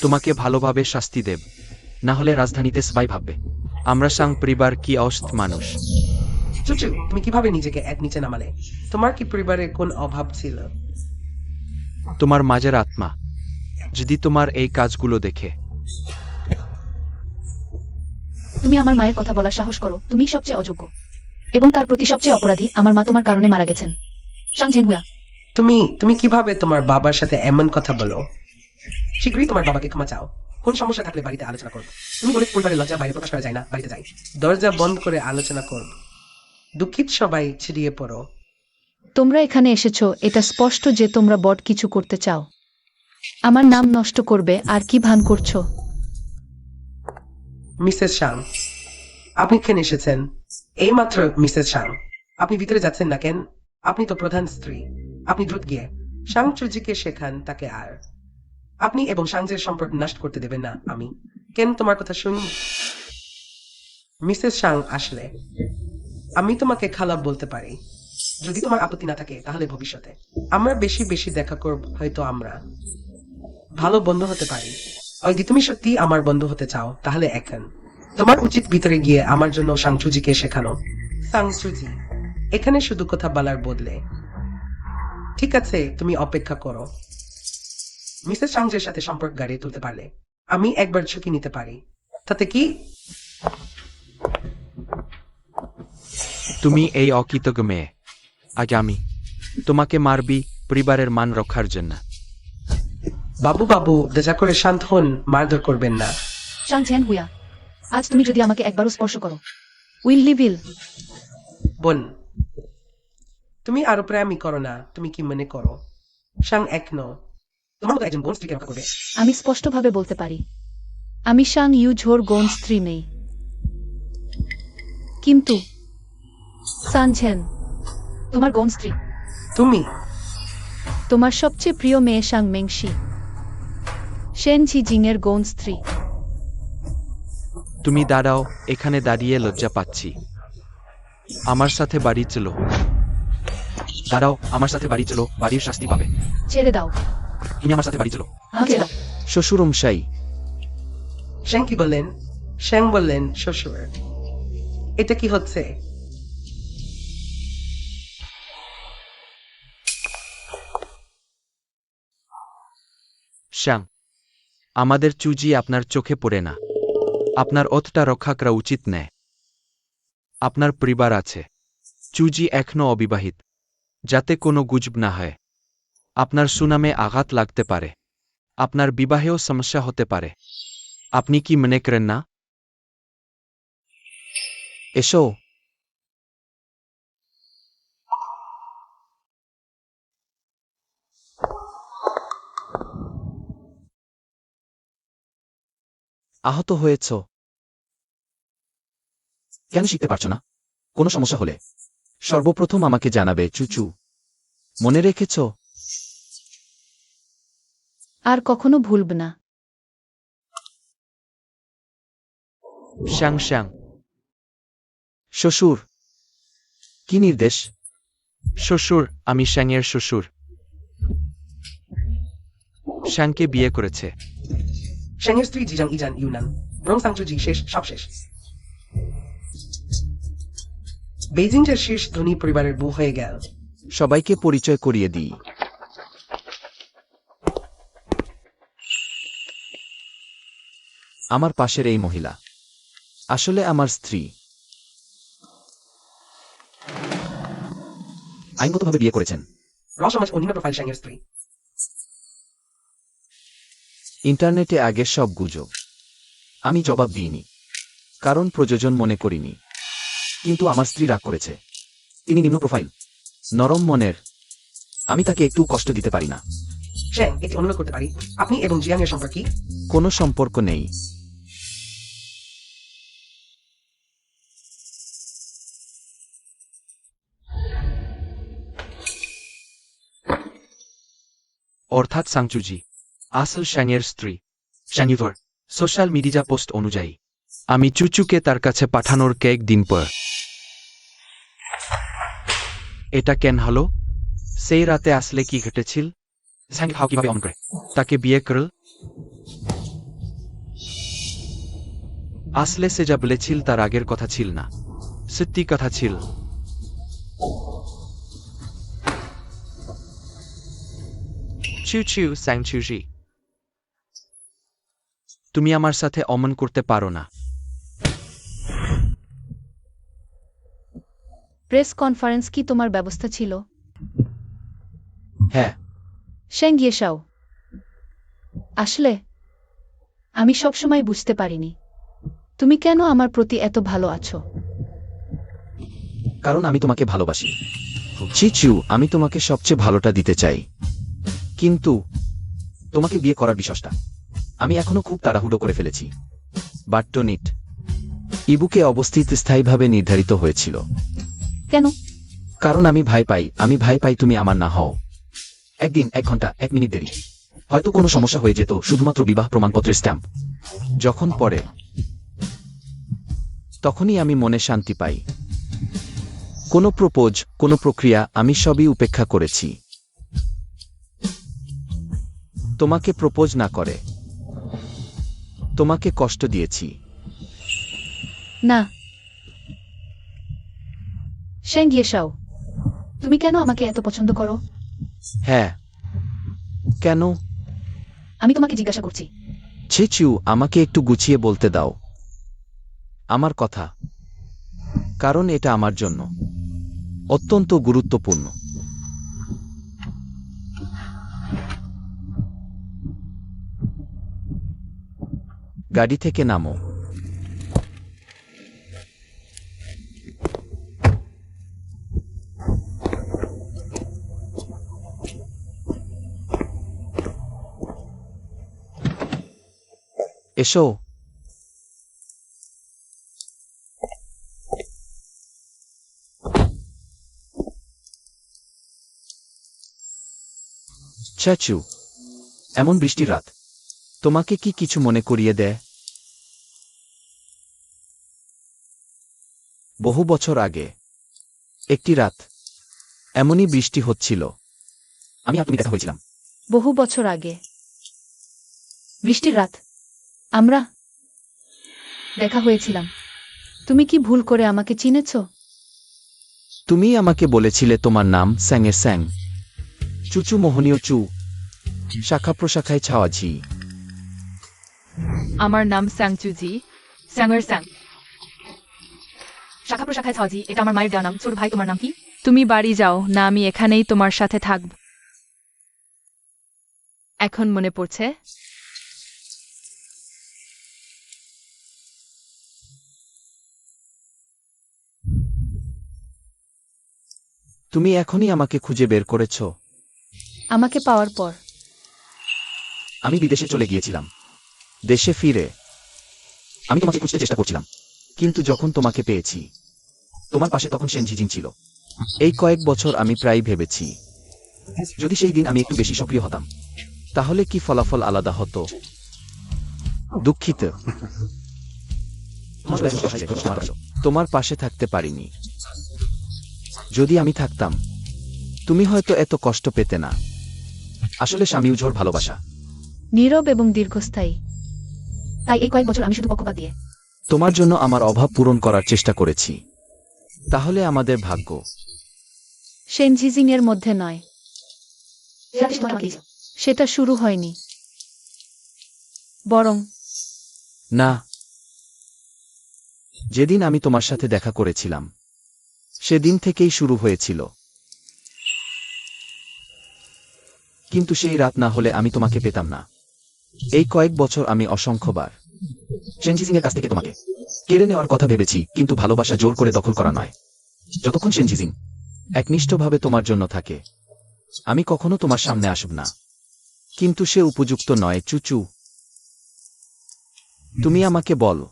তোমাকে ভালোভাবে শাস্তি দেব, না হলে রাজধানীতে সবাই ভাববে আমরা সাং পরিবার কি অস্ত মানুষ। চুচু, তুমি কিভাবে নিজেকে এক নিচে নামালে? তোমার কি পরিবারে কোন অভাব ছিল? তোমার মাঝের আত্মা যদি তোমার এই কাজগুলো দেখে। তুমি আমার মায়ের কথা বলার সাহস করো? তুমি সবচেয়ে অযোগ্য এবং তার প্রতি সবচেয়ে অপরাধী। আমার মা তোমার কারণে মারা গেছেন। শাং ঝেনহুয়া। তুমি কিভাবে তোমার বাবার সাথে এমন কথা বলো? শীঘ্রই তোমার বাবাকে ক্ষমা চাও। কোন সমস্যা থাকলে বাড়িতে আলোচনা করব। তুমি বলে পরিবারের লজ্জা বাইরে প্রকাশ করা যায় না, বাড়িতে যাই, দরজা বন্ধ করে আলোচনা করব। দুঃখিত সবাই ছিড়িয়ে পড়ো। তোমরা এখানে এসেছো, এটা স্পষ্ট যে তোমরা বড় কিছু করতে চাও। আমার নাম নষ্ট করবে। আর কি ভান করছো? মিসেস শাং, আপনি কেন এসেছেন? এইমাত্র মিসেস শাং, আপনি ভিতরে যাচ্ছেন না কেন? আপনি তো প্রধান স্ত্রী। আপনি দ্রুত গিয়ে শাং চুজিকে শেখান তাকে। আর আপনি এবং শাংজের সম্পর্ক নষ্ট করতে দেবেন না। আমি কেন তোমার কথা শুনি? মিসেস শাং আসলে আমি তোমাকে খালা বলতে পারি। যদি তোমার আপত্তি না থাকে তাহলে ভবিষ্যতে আমরা বেশি বেশি দেখা করব। হয়তো আমরা ভালো বন্ধু হতে পারি। যদি তুমি সত্যি আমার বন্ধু হতে চাও তাহলে এখন তোমার উচিত ভিতরে গিয়ে আমার জন্য সাংচুজিকে শেখানো। সাংচুজি এখানে শুধু কথা বলার বদলে। ঠিক আছে, তুমি অপেক্ষা করো। মিসেস সাংজের সাথে সম্পর্ক গাড়িয়ে তুলতে পারলে আমি একবার ঝুঁকি নিতে পারি। তাতে কি? তুমি এই অকৃতজ্ঞ মেয়ে। আগে আমি তোমাকে মারবি পরিবারের মান রক্ষার জন্য। বাবু বাবু, দয়া করে শান্ত হন, মারধর করবেন না। শাং ঝেনহুয়া, আজ তুমি যদি আমাকে একবারও স্পর্শ করো, উইল লিভিল। বোন, তুমি আরো প্রেমই করো না। তুমি কি মনে করো শাং এখনো তোমার মতো একজন বোন স্ত্রীকে রক্ষা করবে? আমি স্পষ্টভাবে বলতে পারি, আমি শাং ইউ ঝোর গোন স্ত্রী নেই। কিন্তু সান ঝেন তোমার গোন স্ত্রী। তুমি তোমার সবচেয়ে প্রিয় মেয়ে শাং মেংশি শেন ঝি জিং এর গোন স্ত্রী। তুমি দাঁড়াও, এখানে দাঁড়িয়ে লজ্জা পাচ্ছি। আমার সাথে বাড়ি চলো। দাঁড়াও, আমার সাথে বাড়ি চলো, বাড়ির শাস্তি পাবে। ছেড়ে দাও, তুমি আমার সাথে বাড়ি চলো। আমাকে দাও। শ্বশুরমশাই, শ্যাং কি বললেন? শ্যাং বললেন শ্বশুর। এটা কি হচ্ছে? শ্যাং, আমাদের চুজি আপনার চোখে পড়ে না। আপনার অতটা রক্ষা করা উচিত নেই। আপনার পরিবার আছে। চুজি এখনো অবিবাহিত, যাতে কোনো গুজব না হয়। আপনার সুনামে আঘাত লাগতে পারে। আপনার বিবাহেও সমস্যা হতে পারে। আপনি কি মনে করেন না? এসো। আহত হয়েছ? কেন শিখতে পারছো না? কোনো সমস্যা হলে সর্বপ্রথম আমাকে জানাবে, চুচু। মনে রেখেছ? আর কখনো ভুলব না। শ্যাং শ্যাং, শ্বশুর, কি নির্দেশ? শ্বশুর, আমি শ্যাংয়ের শ্বশুর। শ্যাংকে বিয়ে করেছে। শ্যাংয়ের স্ত্রী জিজাং ইজান ইউনান, ব্রং সাংচুজি শেষ, সব শেষ। বেইজিংয়ের শীর্ষ ধনী পরিবারের বউ হয়ে গেল। সবাইকে পরিচয় করিয়ে দিই। আমার পাশের এই মহিলা আসলে আমার স্ত্রী। আইনগতভাবে বিয়ে করেছেন। রসমাজ ও নিম্ন প্রোফাইল শ্যাংয়ের স্ত্রী। ইন্টারনেটে আগের সব গুজব। আমি জবাব দিইনি, কারণ প্রয়োজন মনে করিনি। কিন্তু আমার স্ত্রী রাগ করেছে। তিনি নিম্ন প্রোফাইল, নরম মনের। আমি তাকে একটু কষ্ট দিতে পারি না। শ্যাং, একটি অনুরোধ করতে পারি? আপনি এবং জিয়াং এর সম্পর্কে কোনো সম্পর্ক নেই। অর্থাৎ সাংচুজি আসল শ্যাংয়ের স্ত্রী। শ্যাংইভার সোশ্যাল মিডিয়া পোস্ট অনুযায়ী আমি চুচুকে তার কাছে পাঠানোর কেক দিন পর। এটা কেন হলো? সেই রাতে আসলে কি ঘটেছিল? শ্যাং হাও কিভাবে অন করে তাকে বিয়ে করল? আসলে সে যা বলেছিল তার আগের কথা ছিল না, সত্যি কথা ছিল। চুচু সাংচুজি, তুমি আমার সাথে অমন করতে পারো না। প্রেস কনফারেন্স কি তোমার ব্যবস্থা ছিল? হ্যাঁ, শ্যাং গিয়েশাও। আসলে আমি সবসময় বুঝতে পারিনি তুমি কেন আমার প্রতি এত ভালো আছো। কারণ আমি তোমাকে ভালোবাসি। চিচু, আমি তোমাকে সবচেয়ে ভালোটা দিতে চাই, কিন্তু তোমাকে বিয়ে করার বিশ্বাসটা আমি এখনো খুব তাড়াহুড়ো করে ফেলেছি। বাট্টনিট ইবুকে অবস্থিত স্থায়ীভাবে নির্ধারিত হয়েছিল। কেন? কারণ আমি ভয় পাই তুমি আমার না হও। একদিন, 1 ঘন্টা, 1 মিনিট দেরি, হয়তো কোনো সমস্যা হয়ে যেত, শুধুমাত্র বিবাহ প্রমাণপত্রের স্ট্যাম্প। যখন পরে, তখনই আমি মনে শান্তি পাই। কোনো প্রপোজ, কোনো প্রক্রিয়া, আমি সবই উপেক্ষা করেছি। তোমাকে প্রপোজ না করে তোমাকে কষ্ট দিয়েছি। না শ্যাং গিয়েশাও, তুমি কেন আমাকে এত পছন্দ করো? হ্যাঁ, কেন? আমি তোমাকে জিজ্ঞাসা করছি। ছিচু, আমাকে একটু গুছিয়ে বলতে দাও আমার কথা, কারণ এটা আমার জন্য অত্যন্ত গুরুত্বপূর্ণ। গাড়ি থেকে নামো। এসো। চাচু, এমন বৃষ্টির রাত তোমাকে কি কিছু মনে করিয়ে দেয়? বহু বছর আগে একটি রাত এমনই বৃষ্টি হচ্ছিল। আমি আর তুমি দেখা হয়েছিলাম। বহু বছর আগে বৃষ্টির রাত আমরা দেখা হয়েছিলাম। তুমি কি ভুল করে আমাকে চিনেছ? তুমি আমাকে বলেছিলে তোমার নাম স্যাংয়ে স্যাং, চুচু মোহনীয় চু, শাখা প্রশাখায় ছাওয়াঝি। আমার নাম সাংচুজি, স্যাংয়ের স্যাং। শাখা প্রশাখায় ছাওজি, এটা আমার মায়ের দেওয়া নাম। ছোট ভাই, তোমার নাম কি? তুমি বাড়ি যাও না, আমি এখানেই তোমার সাথে থাকব। এখন মনে পড়ছে? তুমি এখনই আমাকে খুঁজে বের করেছ। আমাকে পাওয়ার পর আমি বিদেশে চলে গিয়েছিলাম। দেশে ফিরে আমি তোমাকে খুঁজতে চেষ্টা করছিলাম, কিন্তু যখন তোমাকে পেয়েছি, তোমার পাশে তখন সেন ঝিজিং ছিল। এই কয়েক বছর আমি প্রায় ভেবেছি, যদি সেই দিন আমি একটু বেশি সক্রিয় হতাম, তাহলে কি ফলাফল আলাদা হতো। দুঃখিত, তোমার পাশে থাকতে পারিনি। যদি আমি থাকতাম, তুমি হয়তো এত কষ্ট পেতে না। আসলে স্বামীউঝোর ভালোবাসা নীরব এবং দীর্ঘস্থায়ী, তাই এই কয়েক বছর আমি শুধু পক্ষপাত দিয়ে তোমার জন্য আমার অভাব পূরণ করার চেষ্টা করেছি। তাহলে আমাদের ভাগ্য সেনঝিজিং এর মধ্যে নয়। সেটা শুরু হয়নি, বরং না, যেদিন আমি তোমার সাথে দেখা করেছিলাম সেদিন থেকেই শুরু হয়েছিল। কিন্তু সেই রাত না হলে আমি তোমাকে পেতাম না। এই কয়েক বছর আমি অসংখ্যবার সেনজিজিং এর কাছ থেকে তোমাকে কেড়ে নেওয়ার কথা ভেবেছি, কিন্তু ভালোবাসা জোর করে দখল করা নয়। যতক্ষণ সেনজিজিং একনিষ্ঠভাবে তোমার জন্য থাকে, আমি কখনো তোমার সামনে আসব না। কিন্তু সে উপযুক্ত নয়, চুচু। তুমি আমাকে বলো,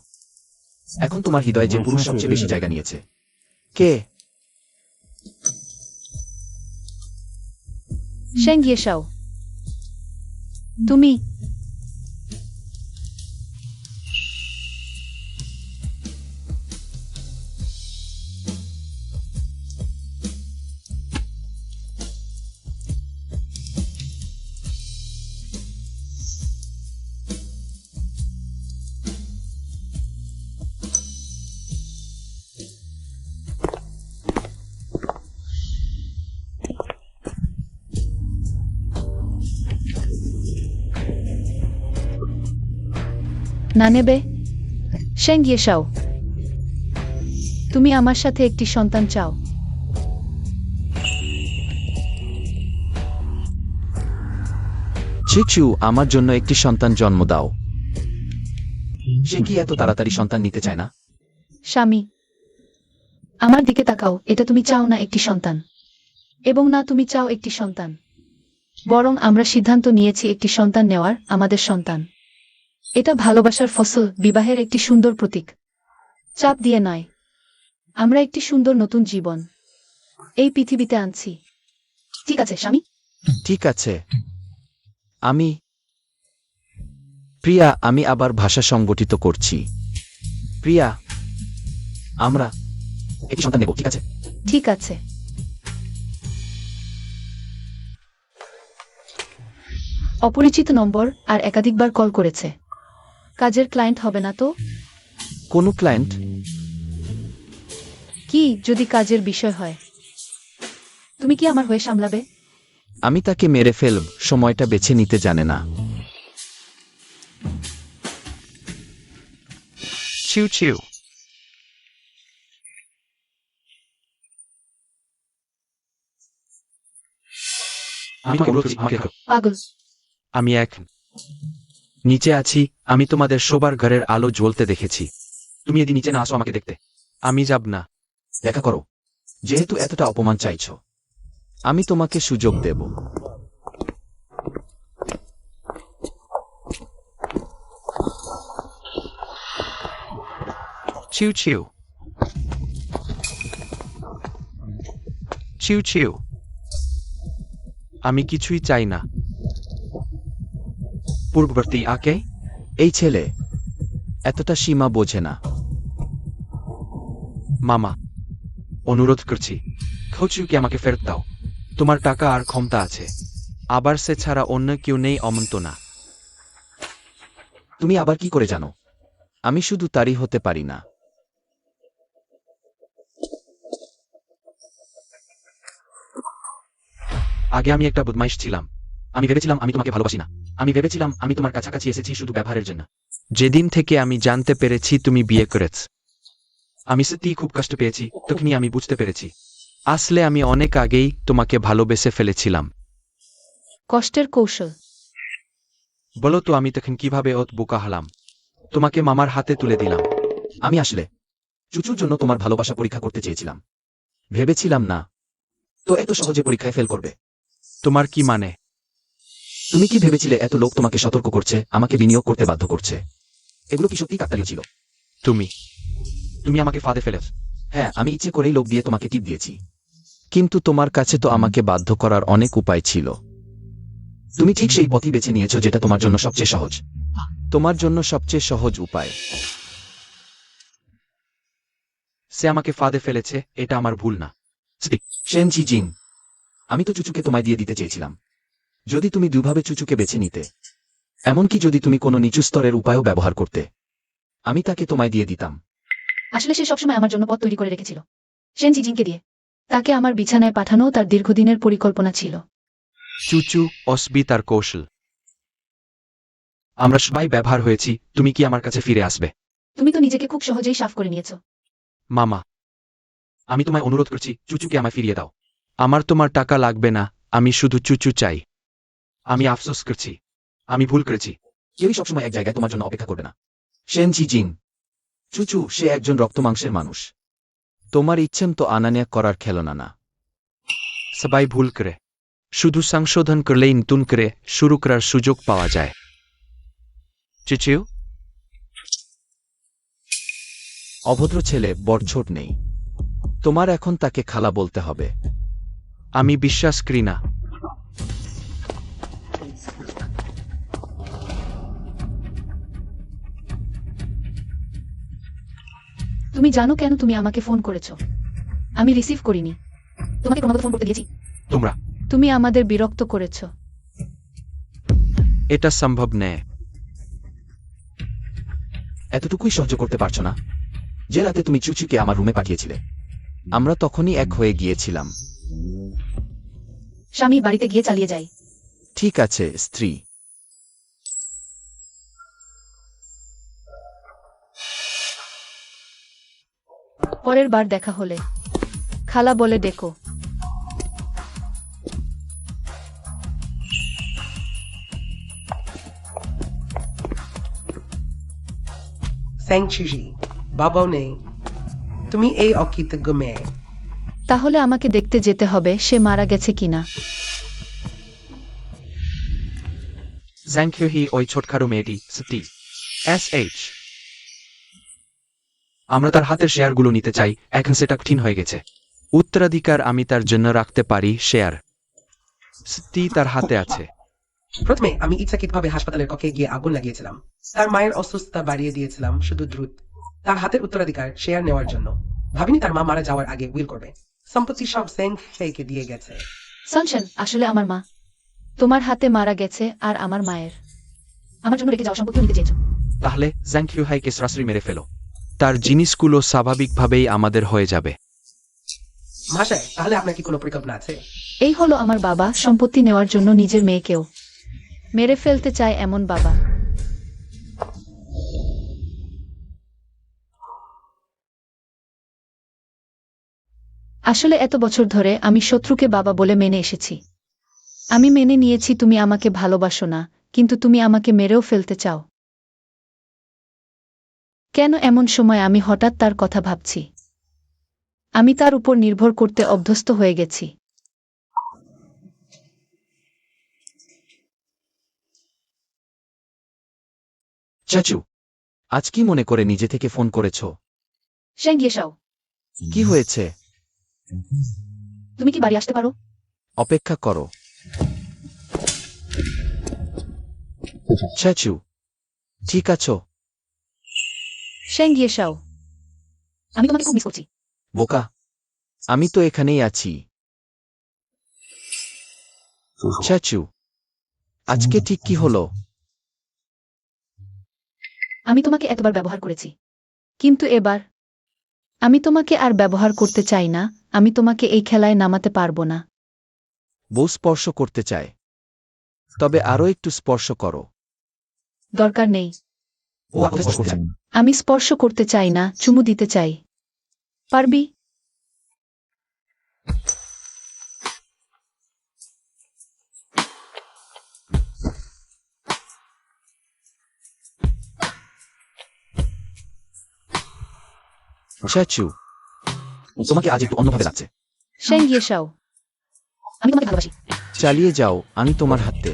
এখন তোমার হৃদয়ে যে পুরুষ সবচেয়ে বেশি জায়গা নিয়েছে, কে? শেন গিয়েশাও। তুমি। না নেবে? শেন গিয়েশাও, তুমি আমার সাথে একটি সন্তান চাও। চিচু, আমার জন্য একটি সন্তান জন্ম দাও। সে কি এত তাড়াতাড়ি সন্তান নিতে চায় না? স্বামী, আমার দিকে তাকাও। এটা তুমি চাও না একটি সন্তান, এবং না তুমি চাও একটি সন্তান, বরং আমরা সিদ্ধান্ত নিয়েছি একটি সন্তান নেওয়ার, আমাদের সন্তান। এটা ভালোবাসার ফসল, বিবাহের একটি সুন্দর প্রতীক। চাপ দিয়ে নয়, আমরা একটি সুন্দর নতুন জীবন এই পৃথিবীতে আনছি। ঠিক আছে স্বামী? ঠিক আছে। আমি প্রিয়া, আমি আবার ভাষা সংগঠিত করছি। প্রিয়া, আমরা একটি সন্তান নেব, ঠিক আছে? ঠিক আছে। অপরিচিত নম্বর আর একাধিকবার কল করেছে। কাজের ক্লায়েন্ট হবে না তো? কোনো ক্লায়েন্ট? কি যদি কাজের বিষয় হয়? তুমি কি আমার হয়ে সামলাবে? আমি তাকে মেরে ফেলব, সময়টা বেছে নিতে জানে না। চিউ চিউ। আমি তোমাকে অনুরোধ করছি, আমাকে দেখো। পাগল। আমি এক নিচে আছি, আমি তোমাদের সবার ঘরের আলো জ্বলতে দেখেছি। তুমি যদি নিচে না আসো আমাকে দেখতে, আমি যাব না। দেখা করো, যেহেতু এতটা অপমান চাইছো, আমি তোমাকে সুযোগ দেব। চিউ চিউ। চিউ চিউ। আমি কিছুই চাই না। পূর্ববর্তী আকে এই ছেলে এতটা সীমা বোঝে না। মামা, অনুরোধ করছি, খোঁচুকে আমাকে ফেরত দাও। তোমার টাকা আর ক্ষমতা আছে, আবার সে ছাড়া অন্য কেউ নেই অমন্ত না। তুমি আবার কি করে জানো? আমি শুধু তারই হতে পারি না। আগে আমি একটা বদমাইশ ছিলাম। আমি ভেবেছিলাম আমি তোমাকে ভালোবাসি না। আমি ভেবেছিলাম আমি তোমার কাছাকাছি এসেছি শুধু ব্যবহারের জন্য। যেদিন থেকে আমি জানতে পেরেছি তুমি বিয়ে করেছ, আমি সত্যিই খুব কষ্ট পেয়েছি। তখনই আমি বুঝতে পেরেছি আসলে আমি অনেক আগেই তোমাকে ভালোবেসে ফেলেছিলাম। কষ্টের কৌশল। বলো তো আমি তখন কিভাবে ওত বোকা হলাম? তোমাকে মামার হাতে তুলে দিলাম। আমি আসলে চুচুর জন্য তোমার ভালোবাসা পরীক্ষা করতে চেয়েছিলাম। ভেবেছিলাম না তো এত সহজে পরীক্ষায় ফেল করবে। তোমার কি মানে? তুমি কি ভেবেছিলে এত লোক তোমাকে সতর্ক করছে, আমাকে বিনিয়োগ করতে বাধ্য করছে? এগুলো কি সত্যি কাকতালীয় ছিল? তুমি তুমি আমাকে ফাঁদে ফেলেছ। হ্যাঁ, আমি ইচ্ছে করেই লোক দিয়ে তোমাকে টিপ দিয়েছি। কিন্তু তোমার কাছে তো আমাকে বাধ্য করার অনেক উপায় ছিল। তুমি ঠিক সেই পথই বেছে নিয়েছো যেটা তোমার জন্য সবচেয়ে সহজ। তোমার জন্য সবচেয়ে সহজ উপায়। সে আমাকে ফাঁদে ফেলেছে, এটা আমার ভুল না। শেন জিজিং, আমি তো চুচুকে তোমায় দিয়ে দিতে চেয়েছিলাম। যদি তুমি দুভাবে চুচুকে বেছে নিতে, এমনকি যদি তুমি কোনো নিচু স্তরের উপায়ও ব্যবহার করতে, আমি তাকে তোমায় দিয়ে দিতাম। আসলে সে সবসময় আমার জন্য পথ তৈরি করে রেখেছিল, শেন জিজিংকে দিয়ে। তাকে আমার বিছানায় পাঠানো তার দীর্ঘদিনের পরিকল্পনা ছিল। চুচু অসবি তার কৌশল। আমরা সবাই ব্যবহার হয়েছি, তুমি কি আমার কাছে ফিরে আসবে? তুমি তো নিজেকে খুব সহজেই সাফ করে নিয়েছো। মামা, আমি তোমায় অনুরোধ করছি, চুচুকে আমায় ফিরিয়ে দাও। আমার তোমার টাকা লাগবে না, আমি শুধু চুচু চাই। আমি আফসোস করছি, আমি ভুল করেছি। কেউই সবসময় এক জায়গায় তোমার জন্য অপেক্ষা করবে না। সেন চিজিং, চুচু সে একজন রক্তমাংসের মানুষ। তোমার ইচ্ছেন তো আনানিয়া করার খেলনা না। সবাই ভুল করে, শুধু সংশোধন করলেই নতুন করে শুরু করার সুযোগ পাওয়া যায়। চুচু, অভদ্র ছেলে বড় ছোট নেই, তোমার এখন তাকে খালা বলতে হবে। আমি বিশ্বাস করি না। তুমি জানো কেন তুমি আমাকে ফোন করেছো? আমি রিসিভ করিনি। তোমাকে ক্রমাগত ফোন করতে দিয়েছি। তোমরা, তুমি আমাদের বিরক্ত করেছো। এটা সম্ভব নয়। এতটুকুই সহ্য করতে পারছো না? যে রাতে তুমি চুচুকে আমার রুমে পাঠিয়েছিলে, আমরা তখনই এক হয়ে গিয়েছিলাম। স্বামী বাড়িতে গিয়ে চালিয়ে যায়। ঠিক আছে স্ত্রী। পরের বার দেখা হলে খালা বলে ডেকো। স্যাং চুজি, বাবাও নেই, তুমি এই অকৃতজ্ঞ মেয়ে। তাহলে আমাকে দেখতে যেতে হবে সে মারা গেছে কিনা। জ্যাংখিউহি ওই ছোটখাটো মেয়েটি সত্যি SH। আমরা তার হাতের শেয়ারগুলো নিতে চাই, এখন সেটা কঠিন হয়ে গেছে। উত্তরাধিকার আমি তার জন্য রাখতে পারি শেয়ার। সত্যি তার হাতে আছে। প্রথমে আমি ইচ্ছাকৃতভাবে হাসপাতালের কক্ষে গিয়ে আগুন লাগিয়েছিলাম। তার মায়ের অসুস্থতা বাড়িয়ে দিয়েছিলাম শুধু দ্রুত তার হাতের উত্তরাধিকার শেয়ার নেওয়ার জন্য। ভাবিনি তার মা মারা যাওয়ার আগে উইল করবে। সম্পত্তি সব সেং ফেইকে দিয়ে গেছে। সানশান আসলে আমার মা। তোমার হাতে মারা গেছে আর আমার মায়ের। আমার জন্য রেখে যাওয়া সম্পত্তি নিতে চেয়েছো। তাহলে জ্যাংখিউহাইকে সরাসরি মেরে ফেলো, তার জিনিসগুলো স্বাভাবিকভাবেই আমাদের হয়ে যাবে। ভাষায় তাহলে আপনার কি কোনো পরিকল্পনা আছে? এই হলো আমার বাবা, সম্পত্তি নেওয়ার জন্য নিজের মেয়েকেও মেরে ফেলতে চায় এমন বাবা। আসলে এত বছর ধরে আমি শত্রুকে বাবা বলে মেনে এসেছি। আমি মেনে নিয়েছি তুমি আমাকে ভালোবাসো না, কিন্তু তুমি আমাকে মেরেও ফেলতে চাও। কেন এমন সময় আমি হঠাৎ তার কথা ভাবছি? আমি তার উপর নির্ভর করতে অভ্যস্ত হয়ে গেছি। চাচু, আজ কি মনে করে নিজে থেকে ফোন করেছ? শ্যাঙ্গিয়েশাও, কি হয়েছে? তুমি কি বাড়ি আসতে পারো? অপেক্ষা করো। চাচু, ঠিক আছো? শ্যাঙ্গিয়েশাও, আমি তোমাকে খুব মিস করছি। বোকা, আমি তো এখানেই আছি। চাচু, আজকে ঠিক কি হলো? আমি তোমাকে এতবার ব্যবহার করেছি, কিন্তু এবার আমি তোমাকে আর ব্যবহার করতে চাই না। আমি তোমাকে এই খেলায় নামাতে পারবো না। বউ স্পর্শ করতে চায়, তবে আরো একটু স্পর্শ করো। দরকার নেই। ও আমাকে স্পর্শ করতে চায়। আমি স্পর্শ করতে চাই না, চুমু দিতে চাই। পারবি? চাচু, তোমাকে আজ একটু অন্যভাবে লাগছে। শ্যাঙ্গিয়েশাও, আমি তোমাকে ভালোবাসি। চালিয়ে যাও, আমি তোমার হাতে।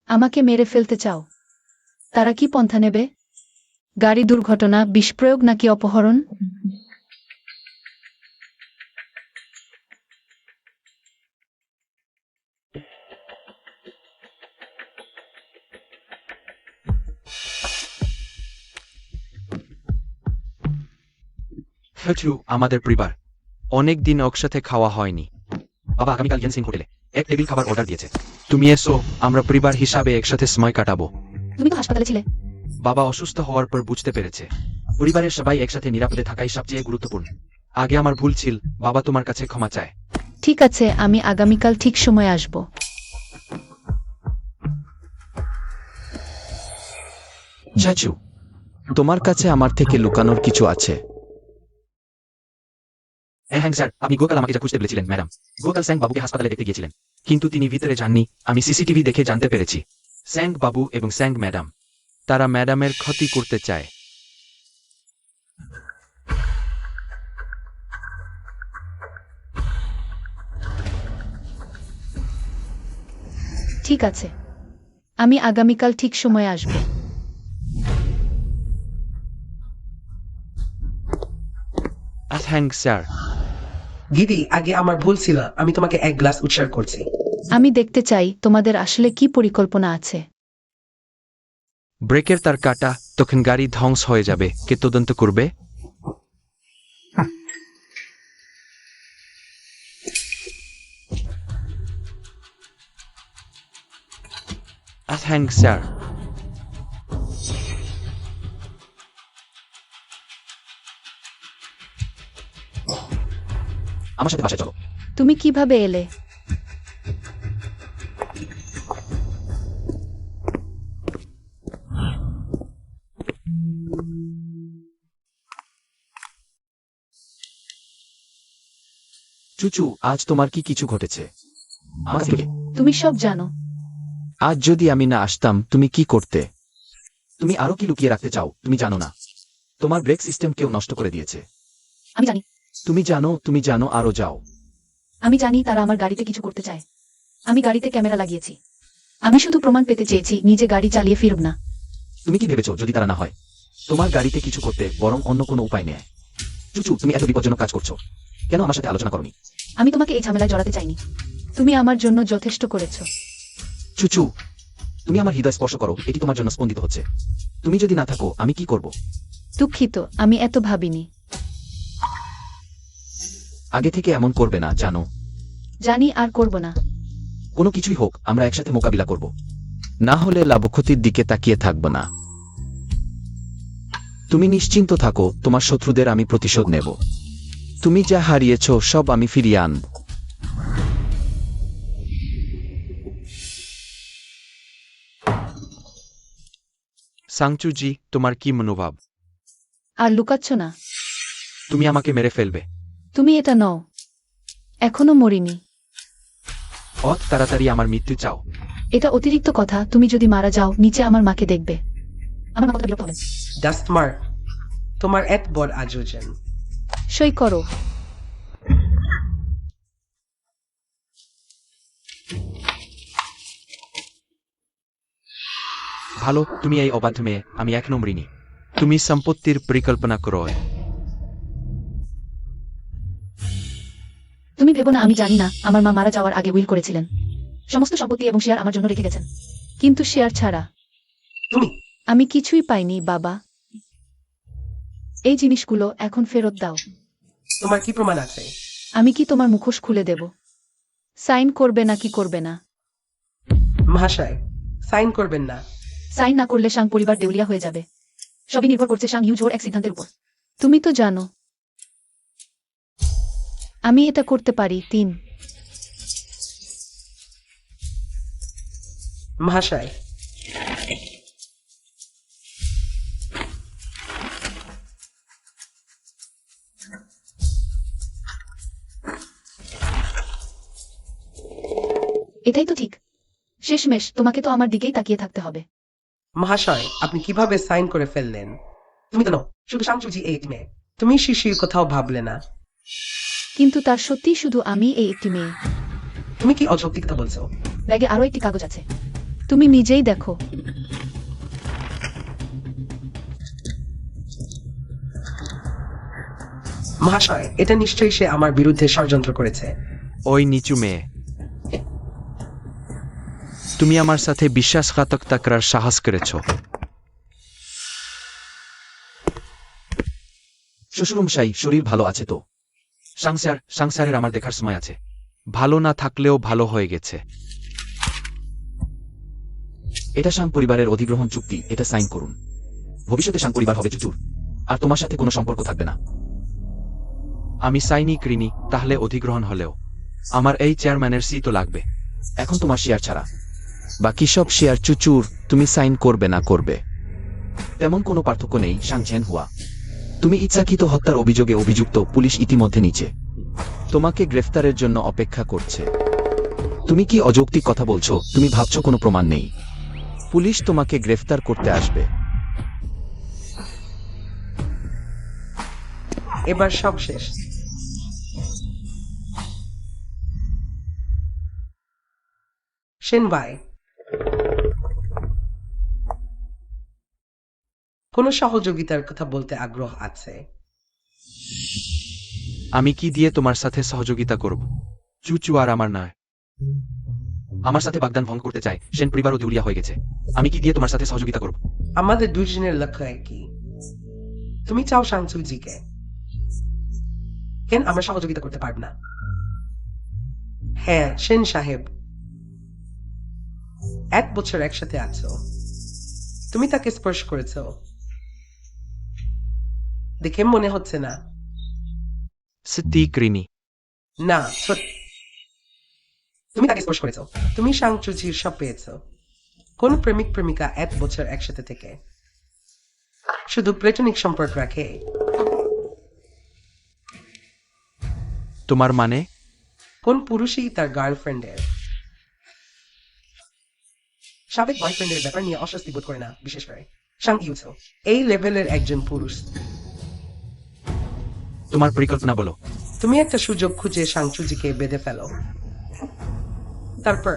আমাকে মেরে ফেলতে চাও? তারা কি পন্থা নেবে? গাড়ি দুর্ঘটনা, বিষপ্রয়োগ নাকি অপহরণ? চাচু, আমাদের পরিবার অনেক দিন একসাথে খাওয়া হয়নি। বাবা আগামীকাল ইয়ানসিং হোটেলে এক টেবিল খাবার অর্ডার দিয়েছে। তুমি এসো, আমরা পরিবার হিসাবে একসাথে সময় কাটাবো। তুমি তো হাসপাতালে ছিলে। বাবা অসুস্থ হওয়ার পর বুঝতে পেরেছে পরিবারের সবাই একসাথে নিরাপদে থাকাই সবচেয়ে গুরুত্বপূর্ণ। আগে আমার ভুল ছিল, বাবা তোমার কাছে ক্ষমা চায়। ঠিক আছে, আমি আগামীকাল ঠিক সময়ে আসব। চাচু, তোমার কাছে আমার থেকে লুকানোর কিছু আছে। হ্যাঁ স্যার, আপনি গোকাল আমাকে যা খুঁজতে বলেছিলেন ম্যাডাম। গোকাল স্যাং বাবুকে হাসপাতালে দেখতে গিয়েছিলেন, কিন্তু তিনি ভিতরে যাননি। আমি সিসিটিভি দেখে জানতে পেরেছি স্যাং বাবু এবং স্যাং ম্যাডাম, তারা ম্যাডামের ক্ষতি করতে চায়। ঠিক আছে, আমি আগামীকাল ঠিক সময়ে আসব। হ্যাঁ স্যার। গিরি, আগে আমার ভুল ছিল, আমি তোমাকে এক গ্লাস উৎসর্গ করছি। আমি দেখতে চাই তোমাদের আসলে কি পরিকল্পনা আছে। ব্রেকের তার কাটা, তখন গাড়ি ধ্বংস হয়ে যাবে। কে তদন্ত করবে? হ্যাঁ স্যার। আমার সাথে বাসায় চলো। তুমি কিভাবে এলে? চুচু, আজ তোমার কি কিছু ঘটেছে? আমার থেকে তুমি সব জানো। আজ যদি আমি না আসতাম তুমি কি করতে? তুমি আরো কি লুকিয়ে রাখতে চাও? তুমি জানো না তোমার ব্রেক সিস্টেম কেউ নষ্ট করে দিয়েছে। আমি জানি। তুমি জানো আরো যাও। আমি জানি তারা আমার গাড়িতে কিছু করতে চায়। আমি গাড়িতে ক্যামেরা লাগিয়েছি। আমি শুধু প্রমাণ পেতে চেয়েছি, নিজে গাড়ি চালিয়ে ফিরব না। তুমি কি ভেবেছো যদি তারা না হয় তোমার গাড়িতে কিছু করতে, বরং অন্য কোনো উপায় নেয়? চুচু, তুমি এত বিপজ্জনক কাজ করছো কেন? আমার সাথে আলোচনা করনি। আমি তোমাকে এই ঝামেলায় জড়াতে চাইনি। তুমি আমার জন্য যথেষ্ট করেছো। চুচু, তুমি আমার হৃদয় স্পর্শ করো, এটি তোমার জন্য স্পন্দিত হচ্ছে। তুমি যদি না থাকো আমি কি করব? দুঃখিত, আমি এত ভাবিনি। আগে থেকে এমন করবে না, জানো? জানি, আর করব না। কোনো কিছুই হোক, আমরা একসাথে মোকাবিলা করব। না হলে লাভক্ষতির দিকে তাকিয়ে থাকব না। তুমি নিশ্চিন্ত থাকো, তোমার শত্রুদের আমি প্রতিশোধ নেব। তুমি যা হারিয়েছ সব আমি ফিরিয়ে আনব। সাংচুজি, তোমার কি মনোভাব? আর লুকাচ্ছ না। তুমি আমাকে মেরে ফেলবে? তুমি এটা নও। এখনো মরিনি। অত তাড়াতাড়ি আমার মৃত্যু চাও? এটা অতিরিক্ত কথা। তুমি যদি মারা যাও, নিচে আমার মাকে দেখবে। আমার মা কত বিরক্ত হবেন। Das smart. তোমার এত বড় আয়োজন। সই করো। ভালো, তুমি এই অবাধ্য মেয়ে। আমি এক নম্বরিনি। তুমি সম্পত্তির পরিকল্পনা করো। তুমি ভেবো না আমি জানি না। আমার মা মারা যাওয়ার আগে উইল করেছিলেন। সমস্ত সম্পত্তি এবং শেয়ার আমার জন্য রেখে গেছেন। কিন্তু শেয়ার ছাড়া তুমি আমি কিছুই পাইনি বাবা। এই জিনিসগুলো এখন ফেরত দাও। তোমার কি প্রমাণ আছে? আমি কি তোমার মুখোশ খুলে দেব? সাইন করবে নাকি করবে না? মহাশয়, সাইন করবেন না। সাইন না করলে সাং পরিবার দেউলিয়া হয়ে যাবে। সবই নির্ভর করছে সাং ইউজোর এক সিদ্ধান্তের উপর। তুমি তো জানো আমি এটা করতে পারি। 3 মহাশয়, এটাই তো ঠিক। শেষমেশ তোমাকে তো আমার দিকেই তাকিয়ে থাকতে হবে। মহাশয়, আপনি কিভাবে সাইন করে ফেললেন? তুমি তো নও, শুধু সাংচুজি এই একটি মেয়ে। তুমি শিশির কোথাও ভাবলে না? কিন্তু তার সত্যি শুধু আমি এই একটি মেয়ে। তুমি কি অযৌক্তিক কথা বলছো? ব্যাগে আরো একটি কাগজ আছে। তুমি নিজেই দেখো। মহাশয়, এটা নিশ্চয়ই সে আমার বিরুদ্ধে ষড়যন্ত্র করেছে। ওই নিচু মেয়ে, তুমি আমার সাথে বিশ্বাসঘাতকতা করার সাহস করেছ। শ্বশুরমশাই, শরীর ভালো আছে তো? সংসারের আমার দেখার সময় আছে। ভালো না থাকলেও ভালো হয়ে গেছে। এটা সাং পরিবারের অধিগ্রহণ চুক্তি, এটা সাইন করুন। ভবিষ্যতে সাং পরিবার হবে চুচুর। আর তোমার সাথে কোনো সম্পর্ক থাকবে না। আমি সাইনি করিনি, তাহলে অধিগ্রহণ হলেও আমার এই চেয়ারম্যানের সিটও লাগবে। এখন তোমার শেয়ার ছাড়া বাকি সব শেয়ার চুচুর, তুমি সাইন করবে না করবে তেমন কোনো পার্থক্য নেই। সাংচেন হুয়া, তুমি ইচ্ছাকৃত হত্যার অভিযোগে অভিযুক্ত। পুলিশ ইতিমধ্যে নিচে তোমাকে গ্রেফতারের জন্য অপেক্ষা করছে। তুমি কি অযৌক্তিক কথা বলছো? তুমি ভাবছো কোনো প্রমাণ নেই? পুলিশ তোমাকে গ্রেফতার করতে আসবে। এবার সব শেষ। সেনবাই, কোন সহযোগিতার কথা বলতে আগ্রহ আছে? আমি কি দিয়ে তোমার সাথে সহযোগিতা করব? চুচু আর আমার নয়। আমার সাথে বাগদান ভঙ্গ করতে চায়, সেন পরিবারও দেউলিয়া হয়ে গেছে। আমি কি দিয়ে তোমার সাথে সহযোগিতা করব? আমাদের দুজনের লক্ষ্য একই। তুমি চাও শাংচুজিকে, কেন আমরা সহযোগিতা করতে পারব না? হ্যাঁ সেন সাহেব, 1 বছর একসাথে আছো, তুমি তাকে স্পর্শ করেছ দেখে মনে হচ্ছে না? সত্যি করিনি। না তুমি তাকে স্পর্শ করেছ, তুমি শাংচুজির সব পেয়েছ। কোন প্রেমিক প্রেমিকা 1 বছর একসাথে থেকে শুধু প্লেটনিক সম্পর্ক রাখে? তোমার মানে? কোন পুরুষই তার গার্লফ্রেন্ডের সাবেক বয়ফ্রেন্ডের ব্যাপার নিয়ে অস্বস্তি বোধ করে না, বিশেষ করে শাং ইউসো এই লেভেলের একজন পুরুষ। তোমার পরিকল্পনা বলো। তুমি একটা সুযোগ খুঁজে শাংচুজিকে বেঁধে ফেলো, তারপর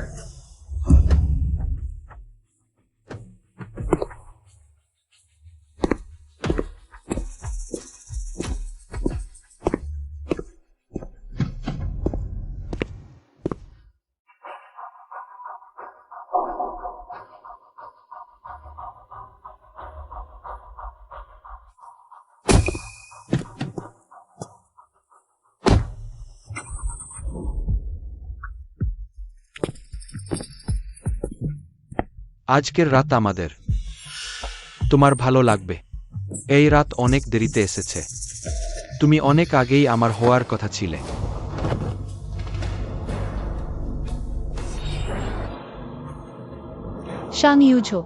আজকের রাত আমাদের। তোমার ভালো লাগবে। এই রাত অনেক দেরিতে এসেছে। তুমি অনেক আগেই আমার হওয়ার কথা ছিলে। শাং ইউঝো,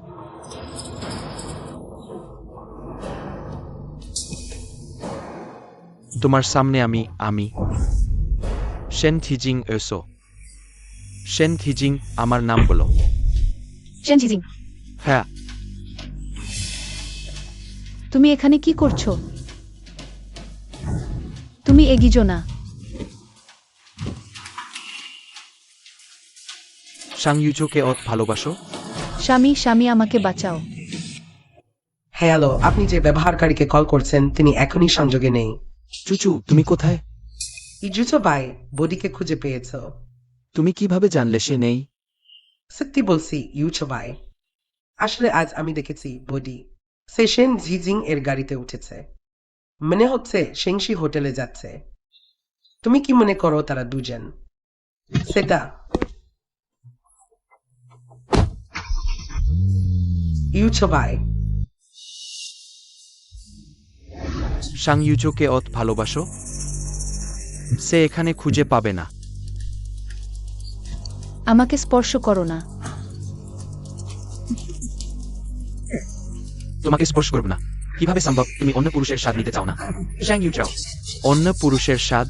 তোমার সামনে আমি শেন থিজিং এসো। শেন থিজিং, আমার নাম বলো। শেন জিজিং, হ্যাঁ। তুমি এখানে কি করছো? তুমি এগিজো না। শাং ইউজোকে অত ভালোবাসো? স্বামী, স্বামী আমাকে বাঁচাও। হ্যালো, আপনি যে ব্যবহারকারীকে কল করছেন তিনি এখনই সংযোগে নেই। চুচু, তুমি কোথায়? ইজুচো বাই, বডিকে খুঁজে পেয়েছ? তুমি কিভাবে জানলে সে নেই? সত্যি বলছি ইউচো বাই, আসলে আজ আমি দেখেছি বডি সে সেন জিজিং এর গাড়িতে উঠেছে। মনে হচ্ছে সেংশি হোটেলে যাচ্ছে। তুমি কি মনে করো তারা দুজন সেটা? ইউচো বাই, শাং ইউজোকে অত ভালোবাসো? সে এখানে খুঁজে পাবে না। আমাকে স্পর্শ করো না। তোমাকে স্পর্শ করব না কিভাবে সম্ভব? তুমি অন্য পুরুষের স্বাদ নিতে চাও না। শাং ইউজো, অন্য পুরুষের স্বাদ?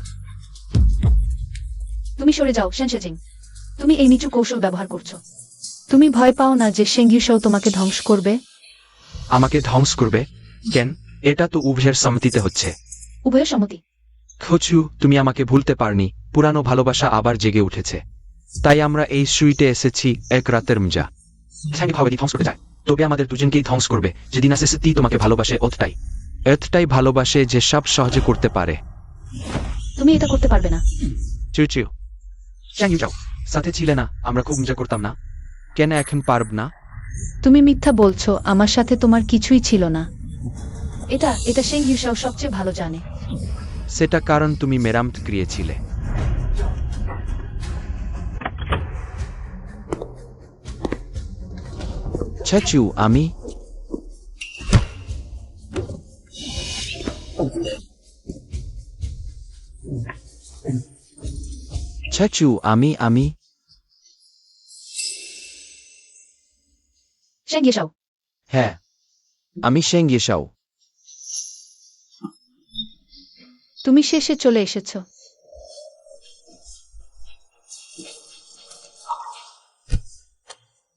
তুমি সরে যাও শেন সেজিং, তুমি এই নিচু কৌশল ব্যবহার করছো। তুমি ভয় পাও না যে শেঙ্গিউশাও তোমাকে ধ্বংস করবে? আমাকে ধ্বংস করবে? কেন? এটা তো উভয়ের সম্মতিতে হচ্ছে। উভয়ের সম্মতি। খোঁচু, তুমি আমাকে ভুলতে পারনি। পুরানো ভালোবাসা আবার জেগে উঠেছে। তাই আমরা এই সুইটে এসেছি এক রাতের মজা। স্যাঙ্গি ভাবে ধ্বংস করতে চায়, তবে আমাদের দুজনকেই ধ্বংস করবে। যেদিন আসে সত্যি তোমাকে ভালোবাসে, এতটাই ভালোবাসে যে সব সহজে করতে পারে। তুমি এটা করতে পারবে না। চুচু, শ্যাং ইউজাও, সাথে ছিলে না? আমরা খুব মজা করতাম না? কেন এখন পারব না? তুমি মিথ্যা বলছো, আমার সাথে তোমার কিছুই ছিল না। এটা শেঙ্গিউশাও সবচেয়ে ভালো জানে। সেটা কারণ তুমি মেরামত করিয়েছিলে। চাচু, আমি চাচু আমি সেন গিয়েশাও। হ্যাঁ আমি শেঙ্গিয়েশাও। তুমি শেষে চলে এসেছ।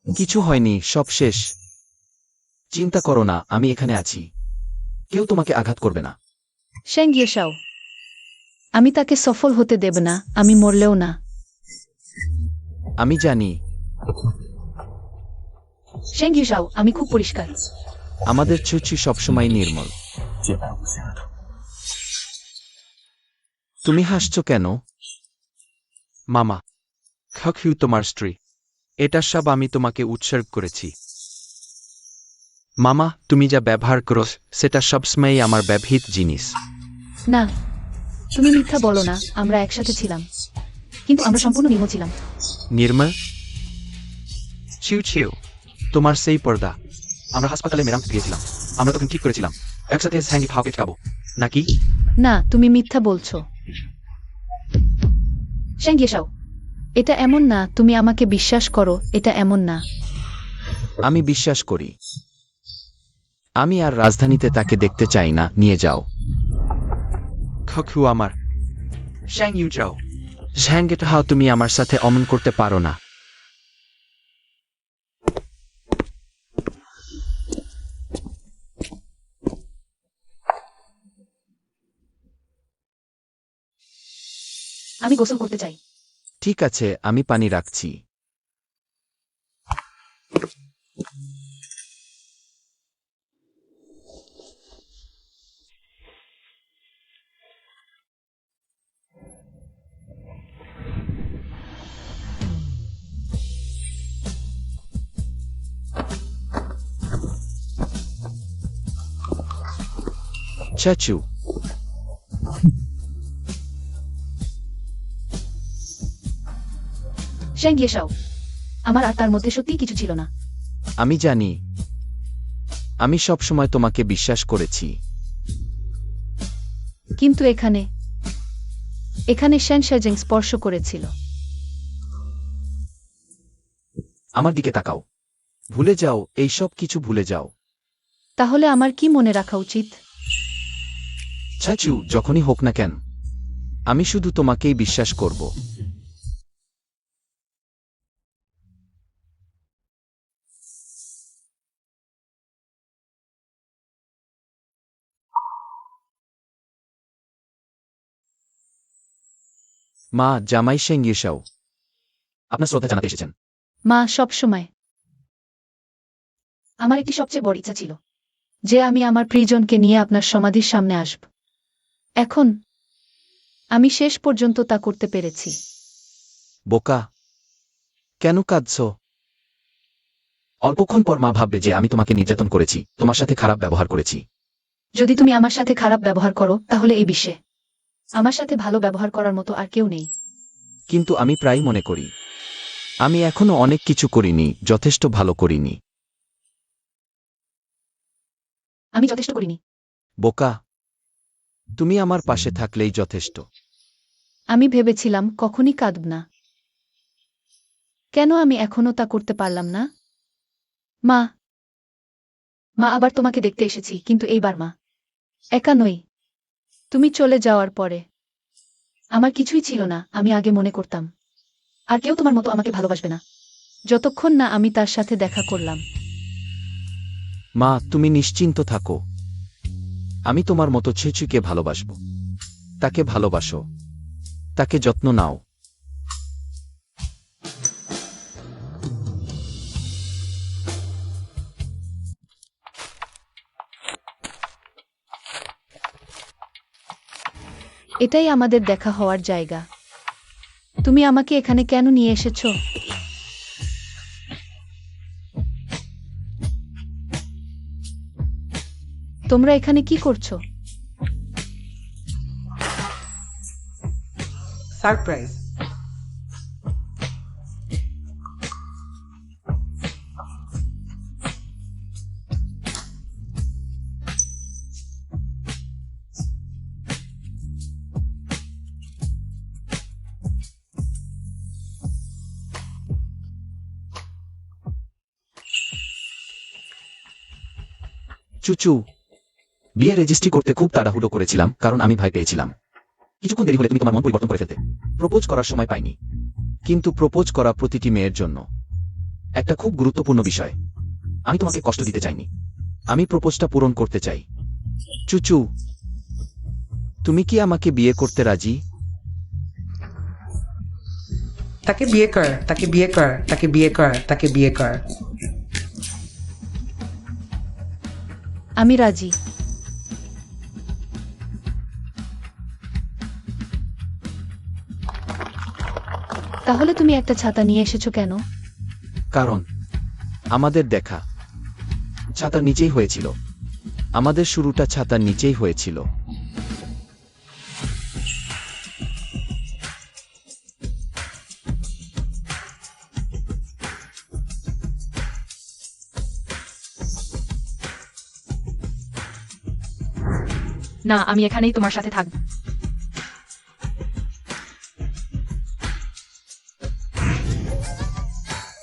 কিছু হয়নি, সব শেষ। চিন্তা করো না, আমি এখানে আছি। কেউ তোমাকে আঘাত করবে না। সেন গিয়েশাও। আমি তাকে সফল হতে দেব না, আমি মরলেও না। আমি জানি। সেন গিয়েশাও, আমি খুব পরিষ্কার। আমাদের চুচি সবসময় নির্মল। তুমি হাসছো কেন? মামা, খকিউ তোমার স্ত্রী। এটা সব আমি তোমাকে উৎসর্গ করেছি। মামা, তুমি যা ব্যবহার করো সেটা সবসময়ই আমার ব্যবহৃত জিনিস। না, তুমি মিথ্যা বলো না, আমরা একসাথে ছিলাম, কিন্তু আমরা সম্পূর্ণ নির্মল ছিলাম। নির্মল? ছিউ ছিউ, তোমার সেই পর্দা। আমরা হাসপাতালে মেরামত দিয়েছিলাম। আমরা তখন ঠিক করেছিলাম একসাথে স্যাঙ্গি খাওয়াকে খাবো, নাকি? না, তুমি মিথ্যা বলছো। সেন গিয়েশাও, এটা এমন না, তুমি আমাকে বিশ্বাস করো, এটা এমন না। আমি বিশ্বাস করি। আমি আর রাজধানীতে তাকে দেখতে চাই না, নিয়ে যাও। খকিউ আমার। শ্যাং ইউ যাও। শ্যাঙ্গেটা হাও, তুমি আমার সাথে অমন করতে পারো না। আমি গোসল করতে চাই। ঠিক আছে, আমি পানি রাখছি। চাচু, সেন গিয়েশাও, আমার আর তার মধ্যে সত্যি কিছু ছিল না। আমি জানি। আমি সবসময় তোমাকে বিশ্বাস করেছি। কিন্তু এখানে এখানে সেন শেজিং স্পর্শ করেছিল। আমার দিকে তাকাও। ভুলে যাও, এই সব কিছু ভুলে যাও। তাহলে আমার কি মনে রাখা উচিত? চাচু, যখনই হোক না কেন, আমি শুধু তোমাকেই বিশ্বাস করব। মা, জামাই শেঙ্গিয়েশাও আপনার শ্রদ্ধা জানাতে এসেছেন। মা, সব সময় আমার একটি সবচেয়ে বড় ইচ্ছা ছিল যে আমি আমার প্রিয়জনকে নিয়ে আপনার সমাধির সামনে আসব। এখন আমি শেষ পর্যন্ত তা করতে পেরেছি। বোকা, কেন কাঁদছ? অল্পক্ষণ পর মা ভাববে যে আমি তোমাকে নির্যাতন করেছি, তোমার সাথে খারাপ ব্যবহার করেছি। যদি তুমি আমার সাথে খারাপ ব্যবহার করো, তাহলে এই বিশ্বে আমার সাথে ভালো ব্যবহার করার মতো আর কেউ নেই। কিন্তু আমি প্রায় মনে করি আমি এখনো অনেক কিছু করিনি, যথেষ্ট ভালো করিনি। আমি যথেষ্ট করিনি। বোকা, তুমি আমার পাশে থাকলেই যথেষ্ট। আমি ভেবেছিলাম কখনই কাঁদব না। কেন আমি এখনো তা করতে পারলাম না? মা, মা, আবার তোমাকে দেখতে এসেছি, কিন্তু এইবার মা, একা নই। তুমি চলে যাওয়ার পরে আমার কিছুই ছিল না, আমি আগে মনে করতাম। আর কেউ তোমার মতো আমাকে ভালোবাসবে না, যতক্ষণ না আমি তার সাথে দেখা করলাম। মা, তুমি নিশ্চিন্ত থাকো। আমি তোমার মতো ছেচুকে ভালোবাসব। তাকে ভালোবাসো, তাকে যত্ন নাও। এটাই আমাদের দেখা হওয়ার জায়গা। তুমি আমাকে এখানে কেন নিয়ে এসেছো? তোমরা এখানে কি করছো? সারপ্রাইজ। চুচু, বিয়ে রেজিস্ট্রি করতে খুব তাড়াহুড়ো করেছিলাম কারণ আমি ভয় পেয়েছিলাম কিছুক্ষণ দেরি হলে তুমি তোমার মন পরিবর্তন করে ফেলতে। প্রপোজ করার সময় পাইনি, কিন্তু প্রপোজ করা প্রতিটি মেয়ের জন্য একটা খুব গুরুত্বপূর্ণ বিষয়। আমি তোমাকে কষ্ট দিতে চাইনি, আমি প্রপোজটা পূরণ করতে চাই। চুচু, তুমি কি আমাকে বিয়ে করতে রাজি? তাকে বিয়ে কর, তাকে বিয়ে কর, তাকে বিয়ে কর, তাকে বিয়ে কর। আমি রাজি। তাহলে তুমি একটা ছাতা নিয়ে এসেছো কেন? কারণ আমাদের দেখা ছাতার নিচেই হয়েছিল, আমাদের শুরুটা ছাতার নিচেই হয়েছিল। না, আমি এখানেই তোমার সাথে থাকব।